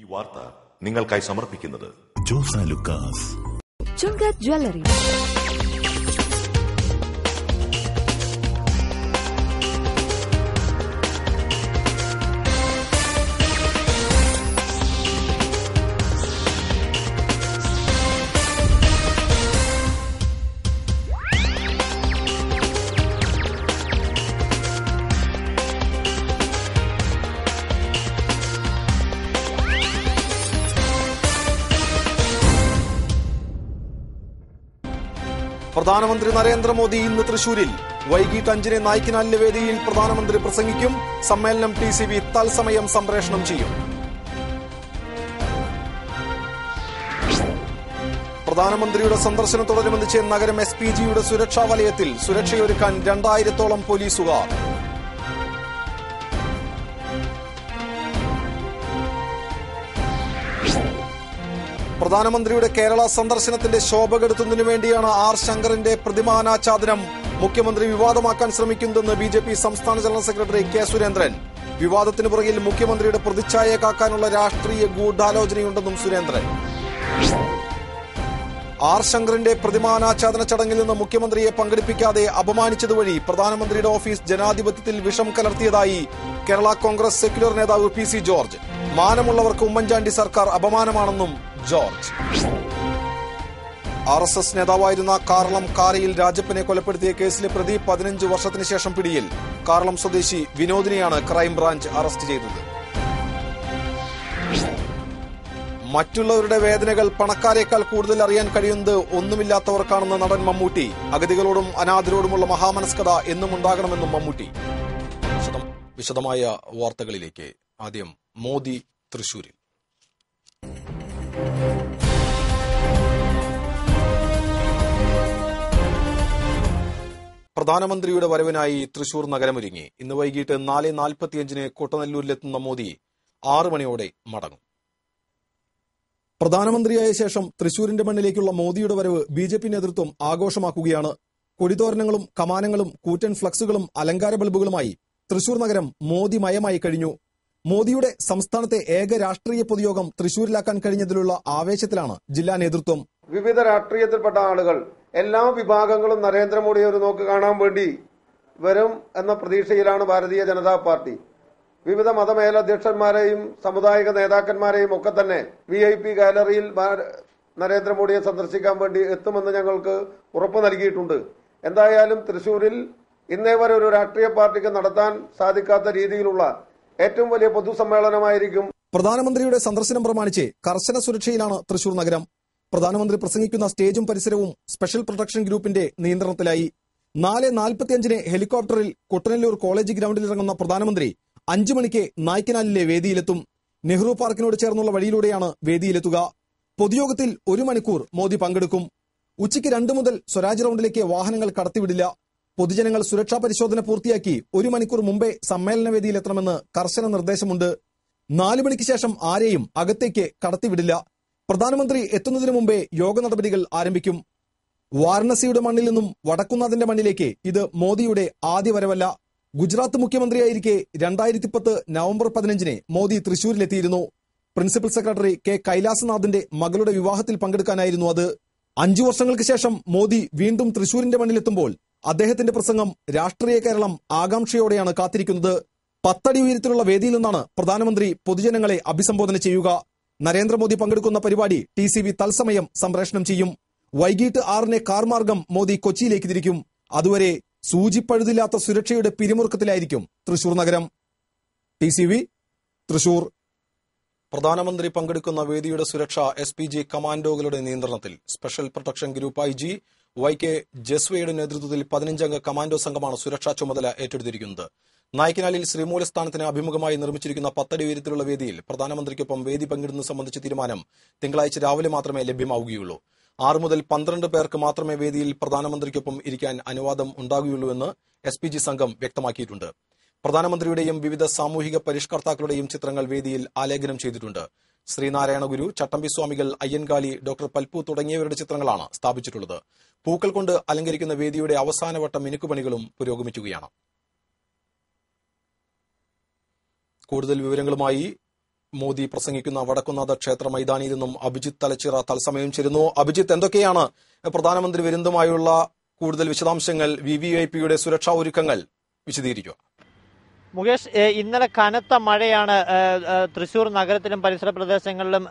ഈ വാർത്ത നിങ്ങൾക്കായി സമർപ്പിക്കുന്നത് ജോസ ലുക്കാസ് ചുങ്കത് ജ്വല്ലറി. പ്രധാനമന്ത്രി നരേന്ദ്രമോദി ഇന്ന് തൃശൂരിൽ വൈകിട്ട് 5-ന് നായ്ക്കനാലിലെ വേദിയിൽ പ്രധാനമന്ത്രി പ്രസംഗിക്കും. സമ്മേളനം TCV തത്സമയം സംപ്രേഷണം ചെയ്യും. പ്രധാനമന്ത്രിയുടെ സന്ദർശനത്തോടനുബന്ധിച്ച് നഗരം SPGയുടെ സുരക്ഷാ വലയത്തിൽ സുരക്ഷയൊരുക്കാൻ 2000-ഓളം പോലീസുകാർ. പ്രധാനമന്ത്രിയുടെ കേരള സന്ദർശനത്തിന്റെ ശോഭ കെടുത്തുന്നതിനു വേണ്ടിയാണ് R. ശങ്കറിന്റെ പ്രതിമാനാച്ഛാദനം മുഖ്യമന്ത്രി വിവാദമാക്കാൻ ശ്രമിക്കുന്നതെന്ന് BJP സംസ്ഥാന ജനറൽ സെക്രട്ടറി K. സുരേന്ദ്രൻ. വിവാദത്തിന് പുറകിൽ മുഖ്യമന്ത്രിയുടെ പ്രതിച്ഛായ കാക്കാനുള്ള രാഷ്ട്രീയ ഗൂഢാലോചനയുണ്ടെന്നും സുരേന്ദ്രൻ. R. ശങ്കറിന്റെ പ്രതിമാനാച്ഛാദന ചടങ്ങിൽ നിന്ന് മുഖ്യമന്ത്രിയെ പങ്കെടുപ്പിക്കാതെ അപമാനിച്ചതുവഴി പ്രധാനമന്ത്രിയുടെ ഓഫീസ് ജനാധിപത്യത്തിൽ വിഷം കലർത്തിയതായി കേരള കോൺഗ്രസ് സെക്യുലർ നേതാവ് PC ജോർജ്. മാനമുള്ളവർക്ക് ഉമ്മൻചാണ്ടി സർക്കാർ അപമാനമാണെന്നും ജോർജ്. RSS നേതാവായിരുന്ന കാർളം കാരയിൽ രാജപ്പനെ കൊലപ്പെടുത്തിയ കേസിലെ പ്രതി 15 വർഷത്തിന് ശേഷം പിടിയിൽ. കാർളം സ്വദേശി വിനോദിനെയാണ് ക്രൈംബ്രാഞ്ച് അറസ്റ്റ് ചെയ്തത്. മറ്റുള്ളവരുടെ വേദനകൾ പണക്കാരേക്കാൾ കൂടുതൽ അറിയാൻ കഴിയുന്നത് ഒന്നുമില്ലാത്തവർക്കാണെന്ന് നടൻ മമ്മൂട്ടി. അഗതികളോടും അനാഥരോടുമുള്ള മഹാമനസ്കത എന്നും ഉണ്ടാകണമെന്നും മമ്മൂട്ടി. വിശദമായ വാർത്തകളിലേക്ക്. ആദ്യം മോദി തൃശൂരിൽ. പ്രധാനമന്ത്രിയുടെ വരവിനായി തൃശൂർ നഗരമൊരുങ്ങി. ഇന്ന് വൈകിട്ട് 4:45-ന് കൊട്ടനല്ലൂരിലെത്തുന്ന മോദി 6 മണിയോടെ മടങ്ങും. പ്രധാനമന്ത്രിയായ ശേഷം തൃശൂരിന്റെ മണ്ണിലേക്കുള്ള മോദിയുടെ വരവ് BJP നേതൃത്വം ആഘോഷമാക്കുകയാണ്. കൊടിതോരണങ്ങളും കമാനങ്ങളും കൂറ്റൻ ഫ്ലക്സുകളും അലങ്കാര ബൾബുകളുമായി തൃശൂർ നഗരം മോദിമയമായി കഴിഞ്ഞു. മോദിയുടെ സംസ്ഥാനത്തെ ഏക രാഷ്ട്രീയ പൊതുയോഗം തൃശൂരിലാക്കാൻ കഴിഞ്ഞതിലുള്ള ആവേശത്തിലാണ് ജില്ലാ നേതൃത്വം. വിവിധ രാഷ്ട്രീയത്തിൽപ്പെട്ട ആളുകൾ എല്ലാ വിഭാഗങ്ങളും നരേന്ദ്രമോദിയെ ഒരു നോക്ക് കാണാൻ വേണ്ടി വരും എന്ന പ്രതീക്ഷയിലാണ് ഭാരതീയ ജനതാ പാർട്ടി. വിവിധ മതമേലധ്യക്ഷന്മാരെയും സാമുദായിക നേതാക്കന്മാരെയും ഒക്കെ തന്നെ VIP ഗാലറിയിൽ നരേന്ദ്രമോദിയെ സന്ദർശിക്കാൻ വേണ്ടി എത്തുമെന്ന് ഞങ്ങൾക്ക് ഉറപ്പ് നൽകിയിട്ടുണ്ട്. എന്തായാലും തൃശൂരിൽ ഇന്നേ വരെ ഒരു രാഷ്ട്രീയ പാർട്ടിക്ക് നടത്താൻ സാധിക്കാത്ത രീതിയിലുള്ള ഏറ്റവും വലിയ പൊതുസമ്മേളനമായിരിക്കും. പ്രധാനമന്ത്രിയുടെ സന്ദർശനം പ്രമാണിച്ച് കർശന സുരക്ഷയിലാണ് തൃശൂർ നഗരം. പ്രധാനമന്ത്രി പ്രസംഗിക്കുന്ന സ്റ്റേജും പരിസരവും സ്പെഷ്യൽ പ്രൊട്ടക്ഷൻ ഗ്രൂപ്പിന്റെ നിയന്ത്രണത്തിലായി. 4:45-ന് ഹെലികോപ്റ്ററിൽ കുട്ടനല്ലൂർ കോളേജ് ഗ്രൌണ്ടിലിറങ്ങുന്ന പ്രധാനമന്ത്രി 5 മണിക്ക് നായ്ക്കനാലിലെ വേദിയിലെത്തും. നെഹ്റു പാർക്കിനോട് ചേർന്നുള്ള വഴിയിലൂടെയാണ് വേദിയിലെത്തുക. പൊതുയോഗത്തിൽ 1 മണിക്കൂർ മോദി പങ്കെടുക്കും. ഉച്ചയ്ക്ക് 2 മുതൽ സ്വരാജ് റൌണ്ടിലേക്ക് വാഹനങ്ങൾ കടത്തിവിടില്ല. പൊതുജനങ്ങൾ സുരക്ഷാ പരിശോധന പൂർത്തിയാക്കി 1 മണിക്കൂർ മുമ്പേ സമ്മേളന വേദിയിലെത്തണമെന്ന് കർശന നിർദ്ദേശമുണ്ട്. 4 മണിക്ക് ശേഷം ആരെയും അകത്തേക്ക് കടത്തിവിടില്ല. പ്രധാനമന്ത്രി എത്തുന്നതിനു മുമ്പേ യോഗ നടപടികൾ ആരംഭിക്കും. വാരണസിയുടെ മണ്ണിൽ നിന്നും വടക്കുന്നാഥന്റെ മണ്ണിലേക്ക് ഇത് മോദിയുടെ ആദ്യ വരവല്ല. ഗുജറാത്ത് മുഖ്യമന്ത്രിയായിരിക്കെ 2010 നവംബർ 15-ന് മോദി തൃശൂരിലെത്തിയിരുന്നു. Principal secretary K. കൈലാസനാഥിന്റെ മകളുടെ വിവാഹത്തിൽ പങ്കെടുക്കാനായിരുന്നു അത്. 5 വർഷങ്ങൾക്ക് ശേഷം മോദി വീണ്ടും തൃശൂരിന്റെ മണ്ണിലെത്തുമ്പോൾ അദ്ദേഹത്തിന്റെ പ്രസംഗം രാഷ്ട്രീയ കേരളം ആകാംക്ഷയോടെയാണ് കാത്തിരിക്കുന്നത്. 10 അടി ഉയരത്തിലുള്ള വേദിയിൽ നിന്നാണ് പ്രധാനമന്ത്രി പൊതുജനങ്ങളെ അഭിസംബോധന ചെയ്യുക. നരേന്ദ്രമോദി പങ്കെടുക്കുന്ന പരിപാടി TCV തത്സമയം സംപ്രേഷണം ചെയ്യും. വൈകിട്ട് 6-ന് കാർ മാർഗം മോദി കൊച്ചിയിലേക്ക് തിരിക്കും. അതുവരെ സൂചിപ്പഴുതില്ലാത്ത സുരക്ഷയുടെ പിരിമുറുക്കത്തിലായിരിക്കും തൃശൂർ നഗരം. TCV തൃശൂർ. പ്രധാനമന്ത്രി പങ്കെടുക്കുന്ന വേദിയുടെ സുരക്ഷ SPG കമാൻഡോകളുടെ നിയന്ത്രണത്തിൽ. Special protection group IG YK ജസ്വയുടെ നേതൃത്വത്തിൽ 15-അംഗ കമാൻഡോ സംഘമാണ് സുരക്ഷാ ചുമതല ഏറ്റെടുത്തിരിക്കുന്നത്. നായ്ക്കനാലിൽ ശ്രീമൂലസ്ഥാനത്തിന് അഭിമുഖമായി നിർമ്മിച്ചിരിക്കുന്ന 10 അടി ഉയരത്തിലുള്ള വേദിയിൽ പ്രധാനമന്ത്രിക്കൊപ്പം വേദി പങ്കിടുന്നത് സംബന്ധിച്ച തീരുമാനം തിങ്കളാഴ്ച രാവിലെ മാത്രമേ ലഭ്യമാവുകയുള്ളൂ. 6 മുതൽ 12 പേർക്ക് മാത്രമേ വേദിയിൽ പ്രധാനമന്ത്രിക്കൊപ്പം ഇരിക്കാൻ അനുവാദം ഉണ്ടാകുകയുള്ളൂവെന്ന് SPG സംഘം വ്യക്തമാക്കിയിട്ടുണ്ട്. പ്രധാനമന്ത്രിയുടെയും വിവിധ സാമൂഹിക പരിഷ്കർത്താക്കളുടെയും ചിത്രങ്ങൾ വേദിയിൽ ആലേഖനം ചെയ്തിട്ടുണ്ട്. ശ്രീനാരായണ ഗുരു, ചട്ടമ്പി സ്വാമികൾ, അയ്യൻകാളി, ഡോക്ടർ പൽപ്പു തുടങ്ങിയവരുടെ ചിത്രങ്ങളാണ് സ്ഥാപിച്ചിട്ടുള്ളത്. പൂക്കൾ കൊണ്ട് അലങ്കരിക്കുന്ന വേദിയുടെ അവസാനവട്ട മിനുക്കുപണികളും പുരോഗമിക്കുകയാണ്. കൂടുതൽ വിവരങ്ങളുമായി മോദി പ്രസംഗിക്കുന്ന വടക്കുന്നാഥ ക്ഷേത്ര മൈതാനിയിൽ നിന്നും അഭിജിത്ത് തലച്ചിറ തത്സമയം ചേരുന്നു. അഭിജിത്ത്, എന്തൊക്കെയാണ് പ്രധാനമന്ത്രി വരുന്നതുമായുള്ള കൂടുതൽ വിശദാംശങ്ങൾ? VVIPയുടെ സുരക്ഷാ ഒരുക്കങ്ങൾ വിശദീകരിക്കുക. മുകേഷ്, ഇന്നലെ കനത്ത മഴയാണ് തൃശൂർ നഗരത്തിലും പരിസര പ്രദേശങ്ങളിലും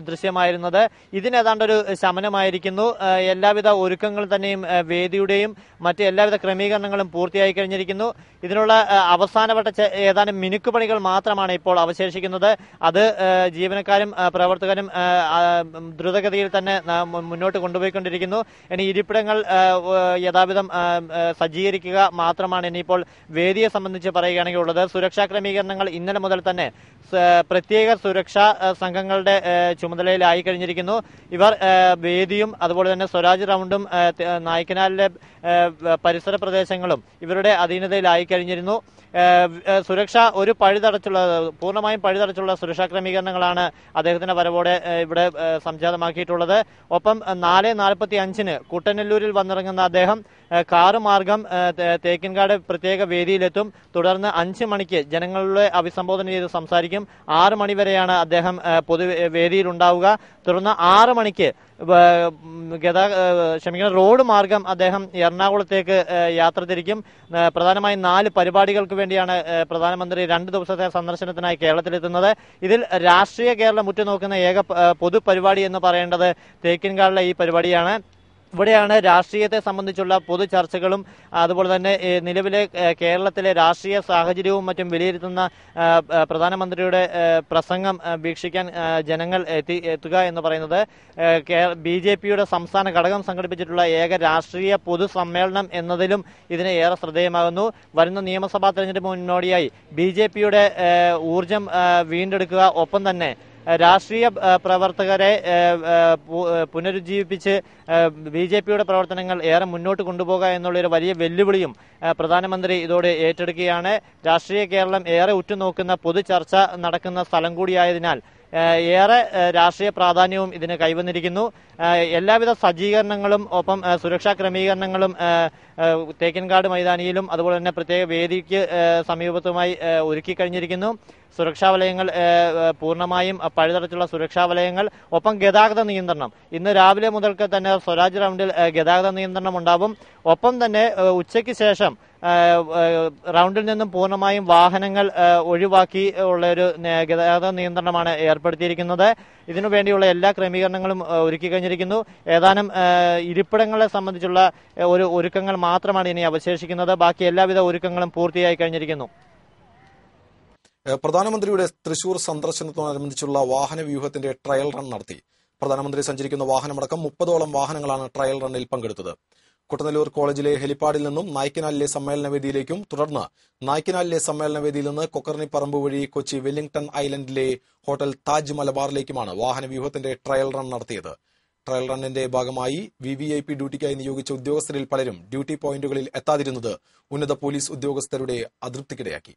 ദൃശ്യമായിരുന്നത്. ഇതിനേതാണ്ടൊരു ശമനമായിരിക്കുന്നു. എല്ലാവിധ ഒരുക്കങ്ങൾ തന്നെയും വേദിയുടെയും മറ്റ് എല്ലാവിധ ക്രമീകരണങ്ങളും പൂർത്തിയായി കഴിഞ്ഞിരിക്കുന്നു. ഇതിനുള്ള അവസാനവട്ട ഏതാനും മിനുക്കുപണികൾ മാത്രമാണ് ഇപ്പോൾ അവശേഷിക്കുന്നത്. അത് ജീവനക്കാരും പ്രവർത്തകരും ദ്രുതഗതിയിൽ തന്നെ മുന്നോട്ട് കൊണ്ടുപോയിക്കൊണ്ടിരിക്കുന്നു. ഇനി ഇരിപ്പിടങ്ങൾ യഥാവിധം സജ്ജീകരിക്കുക മാത്രമാണ് ഇനിയിപ്പോൾ വേദിയെ സംബന്ധിച്ച് പറയുകയാണെങ്കിൽ ഉള്ളത്. സുരക്ഷാ ക്രമീകരണങ്ങൾ ഇന്നലെ മുതൽ തന്നെ പ്രത്യേക സുരക്ഷാ സംഘങ്ങളുടെ ചുമതലയിലായി കഴിഞ്ഞിരിക്കുന്നു. ഇവർ വേദിയും അതുപോലെ തന്നെ സ്വരാജ് റൗണ്ടും നായ്ക്കനാലിലെ പരിസര പ്രദേശങ്ങളും ഇവരുടെ അധീനതയിലായി കഴിഞ്ഞിരുന്നു. സുരക്ഷ ഒരു പൂർണ്ണമായും പഴുതടച്ചുള്ള സുരക്ഷാ ക്രമീകരണങ്ങളാണ് അദ്ദേഹത്തിന്റെ വരവോടെ ഇവിടെ സംജാതമാക്കിയിട്ടുള്ളത്. ഒപ്പം 4:45 കുട്ടനെല്ലൂരിൽ വന്നിറങ്ങുന്ന അദ്ദേഹം കാറ് മാർഗം തേക്കിൻകാട് പ്രത്യേക വേദിയിലെത്തും. തുടർന്ന് 5 മണിക്ക് ജനങ്ങളെ അഭിസംബോധന ചെയ്ത് സംസാരിക്കും. 6 മണി വരെയാണ് അദ്ദേഹം വേദിയിലുണ്ടാവുക. തുടർന്ന് 6 മണിക്ക് റോഡ് മാർഗം അദ്ദേഹം എറണാകുളത്തേക്ക് യാത്ര തിരിക്കും. പ്രധാനമായും 4 പരിപാടികൾക്ക് വേണ്ടിയാണ് പ്രധാനമന്ത്രി 2 ദിവസത്തെ സന്ദർശനത്തിനായി കേരളത്തിലെത്തുന്നത്. ഇതിൽ രാഷ്ട്രീയ കേരളം ഉറ്റുനോക്കുന്ന ഏക പൊതുപരിപാടി എന്ന് പറയേണ്ടത് തേക്കിൻകാടിലെ ഈ പരിപാടിയാണ്. ഇവിടെയാണ് രാഷ്ട്രീയത്തെ സംബന്ധിച്ചുള്ള പൊതു ചർച്ചകളും അതുപോലെ തന്നെ നിലവിലെ കേരളത്തിലെ രാഷ്ട്രീയ സാഹചര്യവും മറ്റും വിലയിരുത്തുന്ന പ്രധാനമന്ത്രിയുടെ പ്രസംഗം വീക്ഷിക്കാൻ ജനങ്ങൾ എത്തുക എന്ന് പറയുന്നത്. BJPയുടെ സംസ്ഥാന ഘടകം സംഘടിപ്പിച്ചിട്ടുള്ള ഏക രാഷ്ട്രീയ പൊതുസമ്മേളനം എന്നതിലും ഇതിന് ഏറെ ശ്രദ്ധേയമാകുന്നു. വരുന്ന നിയമസഭാ തെരഞ്ഞെടുപ്പ് മുന്നോടിയായി BJPയുടെ ഊർജം വീണ്ടെടുക്കുക, ഒപ്പം തന്നെ രാഷ്ട്രീയ പ്രവർത്തകരെ പുനരുജ്ജീവിപ്പിച്ച് BJPയുടെ പ്രവർത്തനങ്ങൾ ഏറെ മുന്നോട്ട് കൊണ്ടുപോകുക എന്നുള്ളൊരു വലിയ വെല്ലുവിളിയും പ്രധാനമന്ത്രി ഇതോടെ ഏറ്റെടുക്കുകയാണ്. രാഷ്ട്രീയ കേരളം ഏറെ ഉറ്റുനോക്കുന്ന പൊതു ചർച്ച നടക്കുന്ന സ്ഥലം കൂടിയായതിനാൽ ഏറെ രാഷ്ട്രീയ പ്രാധാന്യവും ഇതിന് കൈവന്നിരിക്കുന്നു. എല്ലാവിധ സജ്ജീകരണങ്ങളും ഒപ്പം സുരക്ഷാ ക്രമീകരണങ്ങളും തേക്കിൻകാട് മൈതാനിയിലും അതുപോലെ തന്നെ പ്രത്യേക വേദിക്ക് സമീപത്തുമായി ഒരുക്കി കഴിഞ്ഞിരിക്കുന്നു. സുരക്ഷാ വലയങ്ങൾ പൂർണ്ണമായും പഴുതടച്ചുള്ള സുരക്ഷാ വലയങ്ങൾ, ഒപ്പം ഗതാഗത നിയന്ത്രണം. ഇന്ന് രാവിലെ മുതൽക്ക് തന്നെ സ്വരാജ് റൗണ്ടിൽ ഗതാഗത നിയന്ത്രണം ഉണ്ടാവും. ഒപ്പം തന്നെ ഉച്ചയ്ക്ക് ശേഷം റൗണ്ടിൽ നിന്നും പൂർണ്ണമായും വാഹനങ്ങൾ ഒഴിവാക്കി ഉള്ള ഒരു ഗതാഗത നിയന്ത്രണമാണ് ഏർപ്പെടുത്തിയിരിക്കുന്നത്. ഇതിനു വേണ്ടിയുള്ള എല്ലാ ക്രമീകരണങ്ങളും ഒരുക്കി കഴിഞ്ഞിരിക്കുന്നു. ഏതാനും ഇരിപ്പിടങ്ങളെ സംബന്ധിച്ചുള്ള ഒരുക്കങ്ങൾ മാത്രമാണ് ഇനി അവശേഷിക്കുന്നത്. ബാക്കി എല്ലാവിധ ഒരുക്കങ്ങളും പൂർത്തിയായി കഴിഞ്ഞിരിക്കുന്നു. പ്രധാനമന്ത്രിയുടെ തൃശൂർ സന്ദർശനത്തോടനുബന്ധിച്ചുള്ള വാഹന വ്യൂഹത്തിന്റെ ട്രയൽ റൺ നടത്തി. പ്രധാനമന്ത്രി സഞ്ചരിക്കുന്ന വാഹനമടക്കം 30ഓളം വാഹനങ്ങളാണ് ട്രയൽ റണ്ണിൽ പങ്കെടുത്തത്. കുട്ടനെല്ലൂർ കോളേജിലെ ഹെലിപ്പാഡിൽ നിന്നും നായ്ക്കനാലിലെ സമ്മേളനവേദിയിലേക്കും തുടർന്ന് നായ്ക്കനാലിലെ സമ്മേളനവേദിയിൽ നിന്ന് കൊക്കർണിപ്പറമ്പ് വഴി കൊച്ചി വെല്ലിംഗ്ടൺ ഐലൻഡിലെ ഹോട്ടൽ താജ് മലബാറിലേക്കുമാണ് വാഹന വ്യൂഹത്തിന്റെ ട്രയൽ റൺ നടത്തിയത്. ട്രയൽ റണ്ണിന്റെ ഭാഗമായി VVIP ഡ്യൂട്ടിക്കായി നിയോഗിച്ച ഉദ്യോഗസ്ഥരിൽ പലരും ഡ്യൂട്ടി പോയിന്റുകളിൽ എത്താതിരുന്നത് ഉന്നത പോലീസ് ഉദ്യോഗസ്ഥരുടെ അതൃപ്തിക്കിടയാക്കി.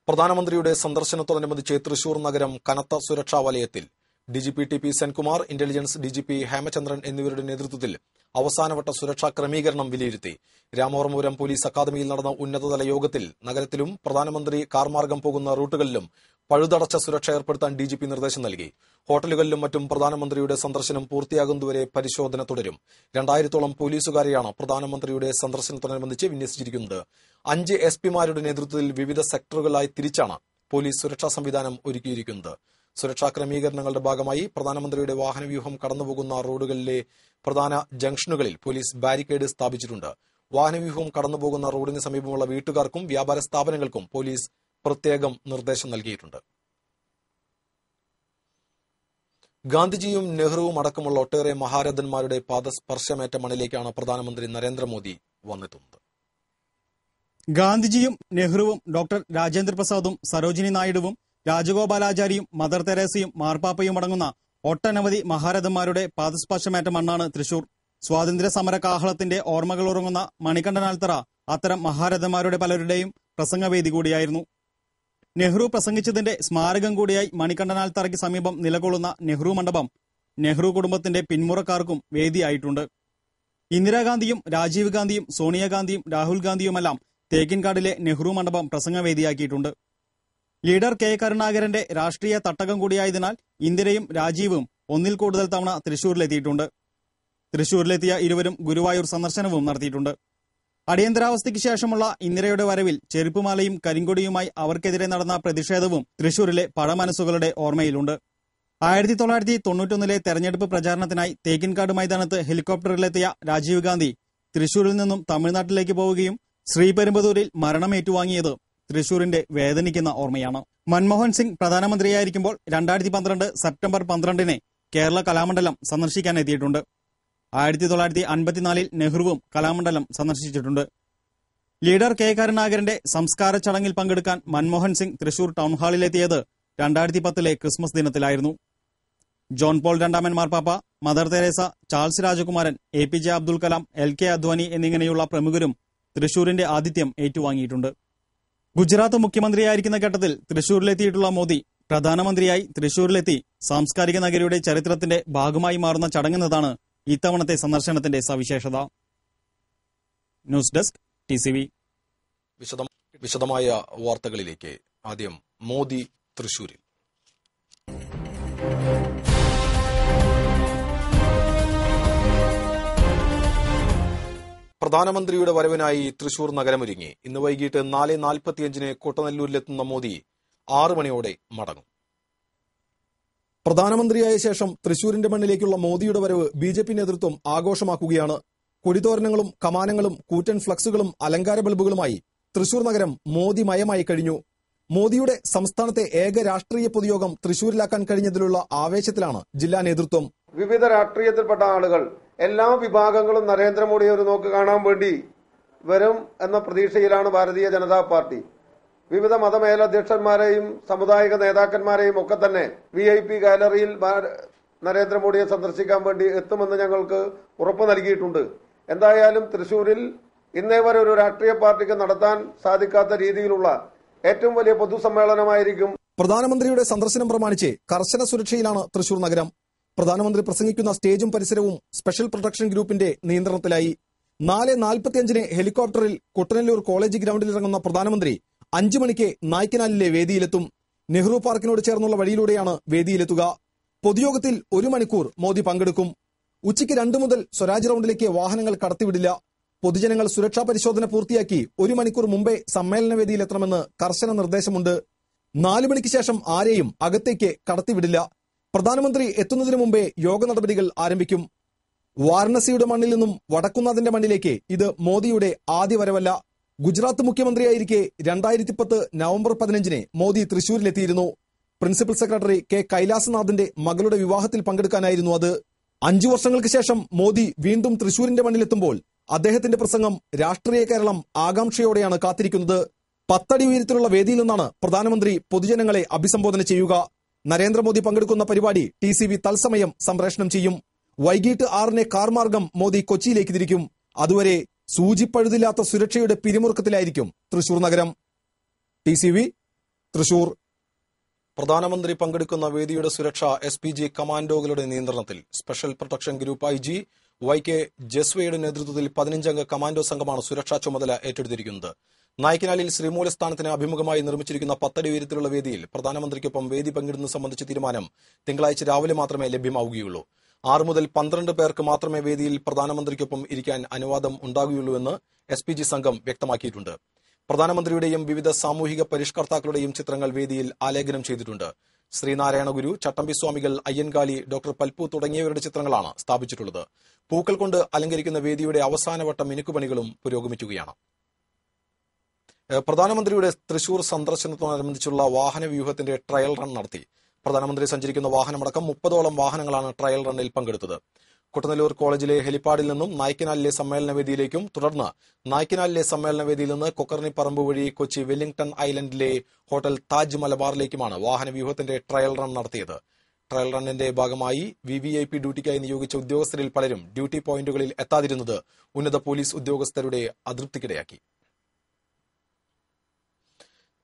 പ്രധാനമന്ത്രിയുടെ സന്ദർശനത്തോടനുബന്ധിച്ച് തൃശൂർ നഗരം കനത്ത സുരക്ഷാ വലയത്തിൽ. DGP TP Senkumar, intelligence DGP Hemachandran എന്നിവരുടെ നേതൃത്വത്തിൽ അവസാനവട്ട സുരക്ഷാ ക്രമീകരണം വിലയിരുത്തി. രാമവർമ്മപുരം പോലീസ് അക്കാദമിയിൽ നടന്ന ഉന്നതതല യോഗത്തിൽ നഗരത്തിലും പ്രധാനമന്ത്രി കാർമാർഗം പോകുന്ന റൂട്ടുകളിലും പഴുതടച്ച സുരക്ഷ ഏർപ്പെടുത്താൻ DGP നിർദ്ദേശം നൽകി. ഹോട്ടലുകളിലും മറ്റും പ്രധാനമന്ത്രിയുടെ സന്ദർശനം പൂർത്തിയാകുന്നതുവരെ പരിശോധന തുടരും. 2000ഓളം പോലീസുകാരെയാണ് പ്രധാനമന്ത്രിയുടെ സന്ദർശനത്തോടനുബന്ധിച്ച് വിന്യസിച്ചിരിക്കുന്നത്. 5 SP-മാരുടെ നേതൃത്വത്തിൽ വിവിധ സെക്ടറുകളായി തിരിച്ചാണ് പോലീസ് സുരക്ഷാ സംവിധാനം ഒരുക്കിയിരിക്കുന്നത്. സുരക്ഷാ ക്രമീകരണങ്ങളുടെ ഭാഗമായി പ്രധാനമന്ത്രിയുടെ വാഹനവ്യൂഹം കടന്നുപോകുന്ന റോഡുകളിലെ പ്രധാന ജംഗ്ഷനുകളിൽ പോലീസ് ബാരിക്കേഡ് സ്ഥാപിച്ചിട്ടുണ്ട്. വാഹനവ്യൂഹം കടന്നുപോകുന്ന റോഡിന് സമീപമുള്ള വീട്ടുകാർക്കും വ്യാപാര സ്ഥാപനങ്ങൾക്കും പോലീസ് പ്രത്യേകം നിർദ്ദേശം നൽകിയിട്ടുണ്ട്. ഗാന്ധിജിയും നെഹ്റുവും അടക്കമുള്ള ഒട്ടേറെ മഹാരഥന്മാരുടെ പാദസ്പർശമേറ്റ മണ്ണിലേക്കാണ് പ്രധാനമന്ത്രി നരേന്ദ്രമോദി വന്നെത്തുന്നത്. ഗാന്ധിജിയും നെഹ്റുവും ഡോക്ടർ രാജേന്ദ്ര പ്രസാദും സരോജിനി നായിഡുവും രാജഗോപാലാചാരിയും മദർ തെരേസയും മാർപ്പാപ്പയും അടങ്ങുന്ന ഒട്ടനവധി മഹാരഥന്മാരുടെ പാദസ്പർശമേറ്റ മണ്ണാണ് തൃശൂർ. സ്വാതന്ത്ര്യ സമര കാഹളത്തിന്റെ ഓർമ്മകൾ ഉറങ്ങുന്ന മണികണ്ഠനാൽത്തറ അത്തരം മഹാരഥന്മാരുടെ പലരുടെയും പ്രസംഗവേദി കൂടിയായിരുന്നു. നെഹ്റു പ്രസംഗിച്ചതിന്റെ സ്മാരകം കൂടിയായി മണികണ്ഠനാൽത്തറയ്ക്ക് സമീപം നിലകൊള്ളുന്ന നെഹ്റു മണ്ഡപം നെഹ്റു കുടുംബത്തിന്റെ പിന്മുറക്കാർക്കും വേദിയായിട്ടുണ്ട്. ഇന്ദിരാഗാന്ധിയും രാജീവ് ഗാന്ധിയും സോണിയാഗാന്ധിയും രാഹുൽ ഗാന്ധിയുമെല്ലാം തേക്കിൻകാടിലെ നെഹ്റു മണ്ഡപം പ്രസംഗവേദിയാക്കിയിട്ടുണ്ട്. ലീഡർ കെ കരുണാകരന്റെ രാഷ്ട്രീയ തട്ടകം കൂടിയായതിനാൽ ഇന്ദിരയും രാജീവും ഒന്നിൽ കൂടുതൽ തവണ തൃശൂരിലെത്തിയിട്ടുണ്ട്. തൃശൂരിലെത്തിയ ഇരുവരും ഗുരുവായൂർ സന്ദർശനവും നടത്തിയിട്ടുണ്ട്. അടിയന്തരാവസ്ഥയ്ക്ക് ശേഷമുള്ള ഇന്ദിരയുടെ വരവിൽ ചെരുപ്പുമാലയും കരിങ്കൊടിയുമായി അവർക്കെതിരെ നടന്ന പ്രതിഷേധവും തൃശൂരിലെ പഴമനസ്സുകളുടെ ഓർമ്മയിലുണ്ട്. 1991 തെരഞ്ഞെടുപ്പ് പ്രചാരണത്തിനായി തേക്കിൻകാട് മൈതാനത്ത് ഹെലികോപ്റ്ററിലെത്തിയ രാജീവ് ഗാന്ധി തൃശൂരിൽ നിന്നും തമിഴ്നാട്ടിലേക്ക് പോവുകയും ശ്രീപെരുമ്പതൂരിൽ മരണം ഏറ്റുവാങ്ങിയത് തൃശൂരിന്റെ വേദനിക്കുന്ന ഓർമ്മയാണ്. മൻമോഹൻ സിംഗ് പ്രധാനമന്ത്രിയായിരിക്കുമ്പോൾ 2012 സെപ്റ്റംബർ 12 കേരള കലാമണ്ഡലം സന്ദർശിക്കാനെത്തിയിട്ടുണ്ട്. 1954 നെഹ്റുവും കലാമണ്ഡലം സന്ദർശിച്ചിട്ടുണ്ട്. ലീഡർ കെ കരുണാകരന്റെ സംസ്കാര ചടങ്ങിൽ പങ്കെടുക്കാൻ മൻമോഹൻ സിംഗ് തൃശൂർ ടൗൺഹാളിലെത്തിയത് 2010 ക്രിസ്മസ് ദിനത്തിലായിരുന്നു. ജോൺ പോൾ രണ്ടാമൻ മാർപ്പാപ്പ, മദർ തെരേസ, ചാൾസ് രാജകുമാരൻ, APJ അബ്ദുൽ കലാം, LK അദ്വാനി എന്നിങ്ങനെയുള്ള പ്രമുഖരും തൃശൂരിന്റെ ആതിഥ്യം ഏറ്റുവാങ്ങിയിട്ടുണ്ട്. ഗുജറാത്ത് മുഖ്യമന്ത്രിയായിരിക്കുന്ന ഘട്ടത്തിൽ തൃശൂരിലെത്തിയിട്ടുള്ള മോദി പ്രധാനമന്ത്രിയായി തൃശൂരിലെത്തി സാംസ്കാരിക നഗരിയുടെ ചരിത്രത്തിന്റെ ഭാഗമായി മാറുന്ന ചടങ്ങെന്നതാണ് ഇത്തവണത്തെ സന്ദർശനത്തിന്റെ സവിശേഷത. News desk TCV. വിശദമായ വാർത്തകളിലേക്ക്. ആദ്യം മോദി തൃശൂരിൽ. പ്രധാനമന്ത്രിയുടെ വരവിനായി തൃശൂർ നഗരമൊരുങ്ങി. ഇന്ന് വൈകിട്ട് 4:45 കൊട്ടനല്ലൂരിലെത്തുന്ന മോദി 6 മണിയോടെ മടങ്ങും. പ്രധാനമന്ത്രിയായ ശേഷം തൃശൂരിന്റെ മണ്ണിലേക്കുള്ള മോദിയുടെ വരവ് BJP നേതൃത്വം ആഘോഷമാക്കുകയാണ്. കൊടിതോരണങ്ങളും കമാനങ്ങളും കൂറ്റൻ ഫ്ലക്സുകളും അലങ്കാര ബൾബുകളുമായി തൃശൂർ നഗരം മോദിമയമായി കഴിഞ്ഞു. മോദിയുടെ സംസ്ഥാനത്തെ ഏക രാഷ്ട്രീയ പൊതുയോഗം തൃശൂരിലാക്കാൻ കഴിഞ്ഞതിലുള്ള ആവേശത്തിലാണ് ജില്ലാ നേതൃത്വം. വിവിധ രാഷ്ട്രീയത്തിൽപ്പെട്ട ആളുകൾ എല്ലാ വിഭാഗങ്ങളും നരേന്ദ്രമോദിയെ ഒരു നോക്ക് കാണാൻ വേണ്ടി വരും എന്ന പ്രതീക്ഷയിലാണ് ഭാരതീയ ജനതാ പാർട്ടി. വിവിധ മതമേലധ്യക്ഷന്മാരെയും സാമുദായിക നേതാക്കന്മാരെയും ഒക്കെ തന്നെ VIP ഗാലറിയിൽ നരേന്ദ്രമോദിയെ സന്ദർശിക്കാൻ വേണ്ടി എത്തുമെന്ന് ഞങ്ങൾക്ക് ഉറപ്പ് നൽകിയിട്ടുണ്ട്. എന്തായാലും തൃശൂരിൽ ഇന്നേ വരെ ഒരു രാഷ്ട്രീയ പാർട്ടിക്ക് നടത്താൻ സാധിക്കാത്ത രീതിയിലുള്ള ഏറ്റവും വലിയ പൊതുസമ്മേളനമായിരിക്കും. പ്രധാനമന്ത്രിയുടെ സന്ദർശനം പ്രമാണിച്ച് കർശന സുരക്ഷയിലാണ് തൃശൂർ നഗരം. പ്രധാനമന്ത്രി പ്രസംഗിക്കുന്ന സ്റ്റേജും പരിസരവും സ്പെഷ്യൽ പ്രൊട്ടക്ഷൻ ഗ്രൂപ്പിന്റെ നിയന്ത്രണത്തിലായി. 4:45 ഹെലികോപ്റ്ററിൽ കുട്ടനല്ലൂർ കോളേജ് ഗ്രൌണ്ടിലിറങ്ങുന്ന പ്രധാനമന്ത്രി 5 മണിക്ക് നായ്ക്കനാലിലെ വേദിയിലെത്തും. നെഹ്റു പാർക്കിനോട് ചേർന്നുള്ള വഴിയിലൂടെയാണ് വേദിയിലെത്തുക. പൊതുയോഗത്തിൽ 1 മണിക്കൂർ മോദി പങ്കെടുക്കും. ഉച്ചയ്ക്ക് 2 മുതൽ സ്വരാജ് റൌണ്ടിലേക്ക് വാഹനങ്ങൾ കടത്തിവിടില്ല. പൊതുജനങ്ങൾ സുരക്ഷാ പരിശോധന പൂർത്തിയാക്കി 1 മണിക്കൂർ മുമ്പേ സമ്മേളന വേദിയിലെത്തണമെന്ന് കർശന നിർദ്ദേശമുണ്ട്. 4 മണിക്ക് ശേഷം ആരെയും അകത്തേക്ക് കടത്തിവിടില്ല. പ്രധാനമന്ത്രി എത്തുന്നതിനു മുമ്പേ യോഗ നടപടികൾ ആരംഭിക്കും. വാരണസിയുടെ മണ്ണിൽ നിന്നും വടക്കുന്നാഥിന്റെ മണ്ണിലേക്ക് ഇത് മോദിയുടെ ആദ്യ വരവല്ല. ഗുജറാത്ത് മുഖ്യമന്ത്രിയായിരിക്കെ 2010 നവംബർ 15 മോദി തൃശൂരിലെത്തിയിരുന്നു. പ്രിൻസിപ്പൽ സെക്രട്ടറി K കൈലാസനാഥിന്റെ മകളുടെ വിവാഹത്തിൽ പങ്കെടുക്കാനായിരുന്നു അത്. 5 വർഷങ്ങൾക്ക് ശേഷം മോദി വീണ്ടും തൃശൂരിന്റെ മണ്ണിലെത്തുമ്പോൾ അദ്ദേഹത്തിന്റെ പ്രസംഗം രാഷ്ട്രീയ കേരളം ആകാംക്ഷയോടെയാണ് കാത്തിരിക്കുന്നത്. 10 അടി ഉയരത്തിലുള്ള വേദിയിൽ നിന്നാണ് പ്രധാനമന്ത്രി പൊതുജനങ്ങളെ അഭിസംബോധന ചെയ്യുക. നരേന്ദ്രമോദി പങ്കെടുക്കുന്ന പരിപാടി TCV തത്സമയം സംപ്രേഷണം ചെയ്യും. വൈകിട്ട് 6 കാർ മാർഗം മോദി കൊച്ചിയിലേക്ക് തിരിക്കും. അതുവരെ സൂചിപ്പഴുതില്ലാത്ത സുരക്ഷയുടെ പിരിമുറുക്കത്തിലായിരിക്കും തൃശൂർ നഗരം. TCV തൃശൂർ. പ്രധാനമന്ത്രി പങ്കെടുക്കുന്ന വേദിയുടെ സുരക്ഷ SPG കമാൻഡോകളുടെ നിയന്ത്രണത്തിൽ. Special protection group IG YK ജസ്വയുടെ നേതൃത്വത്തിൽ 15-അംഗ കമാൻഡോ സംഘമാണ് സുരക്ഷാ ചുമതല ഏറ്റെടുത്തിരിക്കുന്നത്. നായ്ക്കനാലിൽ ശ്രീമൂലസ്ഥാനത്തിന് അഭിമുഖമായി നിർമ്മിച്ചിരിക്കുന്ന 10 അടി ഉയരത്തിലുള്ള വേദിയിൽ പ്രധാനമന്ത്രിക്കൊപ്പം വേദി പങ്കിടുന്നത് സംബന്ധിച്ച തീരുമാനം തിങ്കളാഴ്ച രാവിലെ മാത്രമേ ലഭ്യമാവുകയുള്ളൂ. 6 മുതൽ 12 പേർക്ക് മാത്രമേ വേദിയിൽ പ്രധാനമന്ത്രിക്കൊപ്പം ഇരിക്കാൻ അനുവാദം ഉണ്ടാകുകയുള്ളൂവെന്ന് SPG സംഘം വ്യക്തമാക്കിയിട്ടുണ്ട്. പ്രധാനമന്ത്രിയുടെയും വിവിധ സാമൂഹിക പരിഷ്കർത്താക്കളുടെയും ചിത്രങ്ങൾ വേദിയിൽ ആലേഖനം ചെയ്തിട്ടുണ്ട്. ശ്രീനാരായണ ഗുരു, ചട്ടമ്പി സ്വാമികൾ, അയ്യൻകാലി, ഡോക്ടർ പൽപ്പു തുടങ്ങിയവരുടെ ചിത്രങ്ങളാണ് സ്ഥാപിച്ചിട്ടുള്ളത്. പൂക്കൾ കൊണ്ട് അലങ്കരിക്കുന്ന വേദിയുടെ അവസാനവട്ട മിനുക്കുപണികളും പുരോഗമിക്കുകയാണ്. പ്രധാനമന്ത്രിയുടെ തൃശൂർ സന്ദർശനത്തോടനുബന്ധിച്ചുള്ള വാഹന വ്യൂഹത്തിന്റെ ട്രയൽ റൺ നടത്തി. പ്രധാനമന്ത്രി സഞ്ചരിക്കുന്ന വാഹനമടക്കം 30ഓളം വാഹനങ്ങളാണ് ട്രയൽ റണ്ണിൽ പങ്കെടുത്തത്. കുട്ടനല്ലൂർ കോളേജിലെ ഹെലിപ്പാഡിൽ നിന്നും നായ്ക്കനാലിലെ സമ്മേളന വേദിയിലേക്കും തുടർന്ന് നായ്ക്കനാലിലെ സമ്മേളന വേദിയിൽ നിന്ന് കൊക്കർണിപ്പറമ്പ് വഴി കൊച്ചി വെല്ലിംഗ്ടൺ ഐലൻഡിലെ ഹോട്ടൽ താജ് മലബാറിലേക്കുമാണ് വാഹന വ്യൂഹത്തിന്റെ ട്രയൽ റൺ നടത്തിയത്. ട്രയൽ റണ്ണിന്റെ ഭാഗമായി VVIP ഡ്യൂട്ടിക്കായി നിയോഗിച്ച ഉദ്യോഗസ്ഥരിൽ പലരും ഡ്യൂട്ടി പോയിന്റുകളിൽ എത്താതിരുന്നത് ഉന്നത പോലീസ് ഉദ്യോഗസ്ഥരുടെ അതൃപ്തിക്കിടയാക്കി.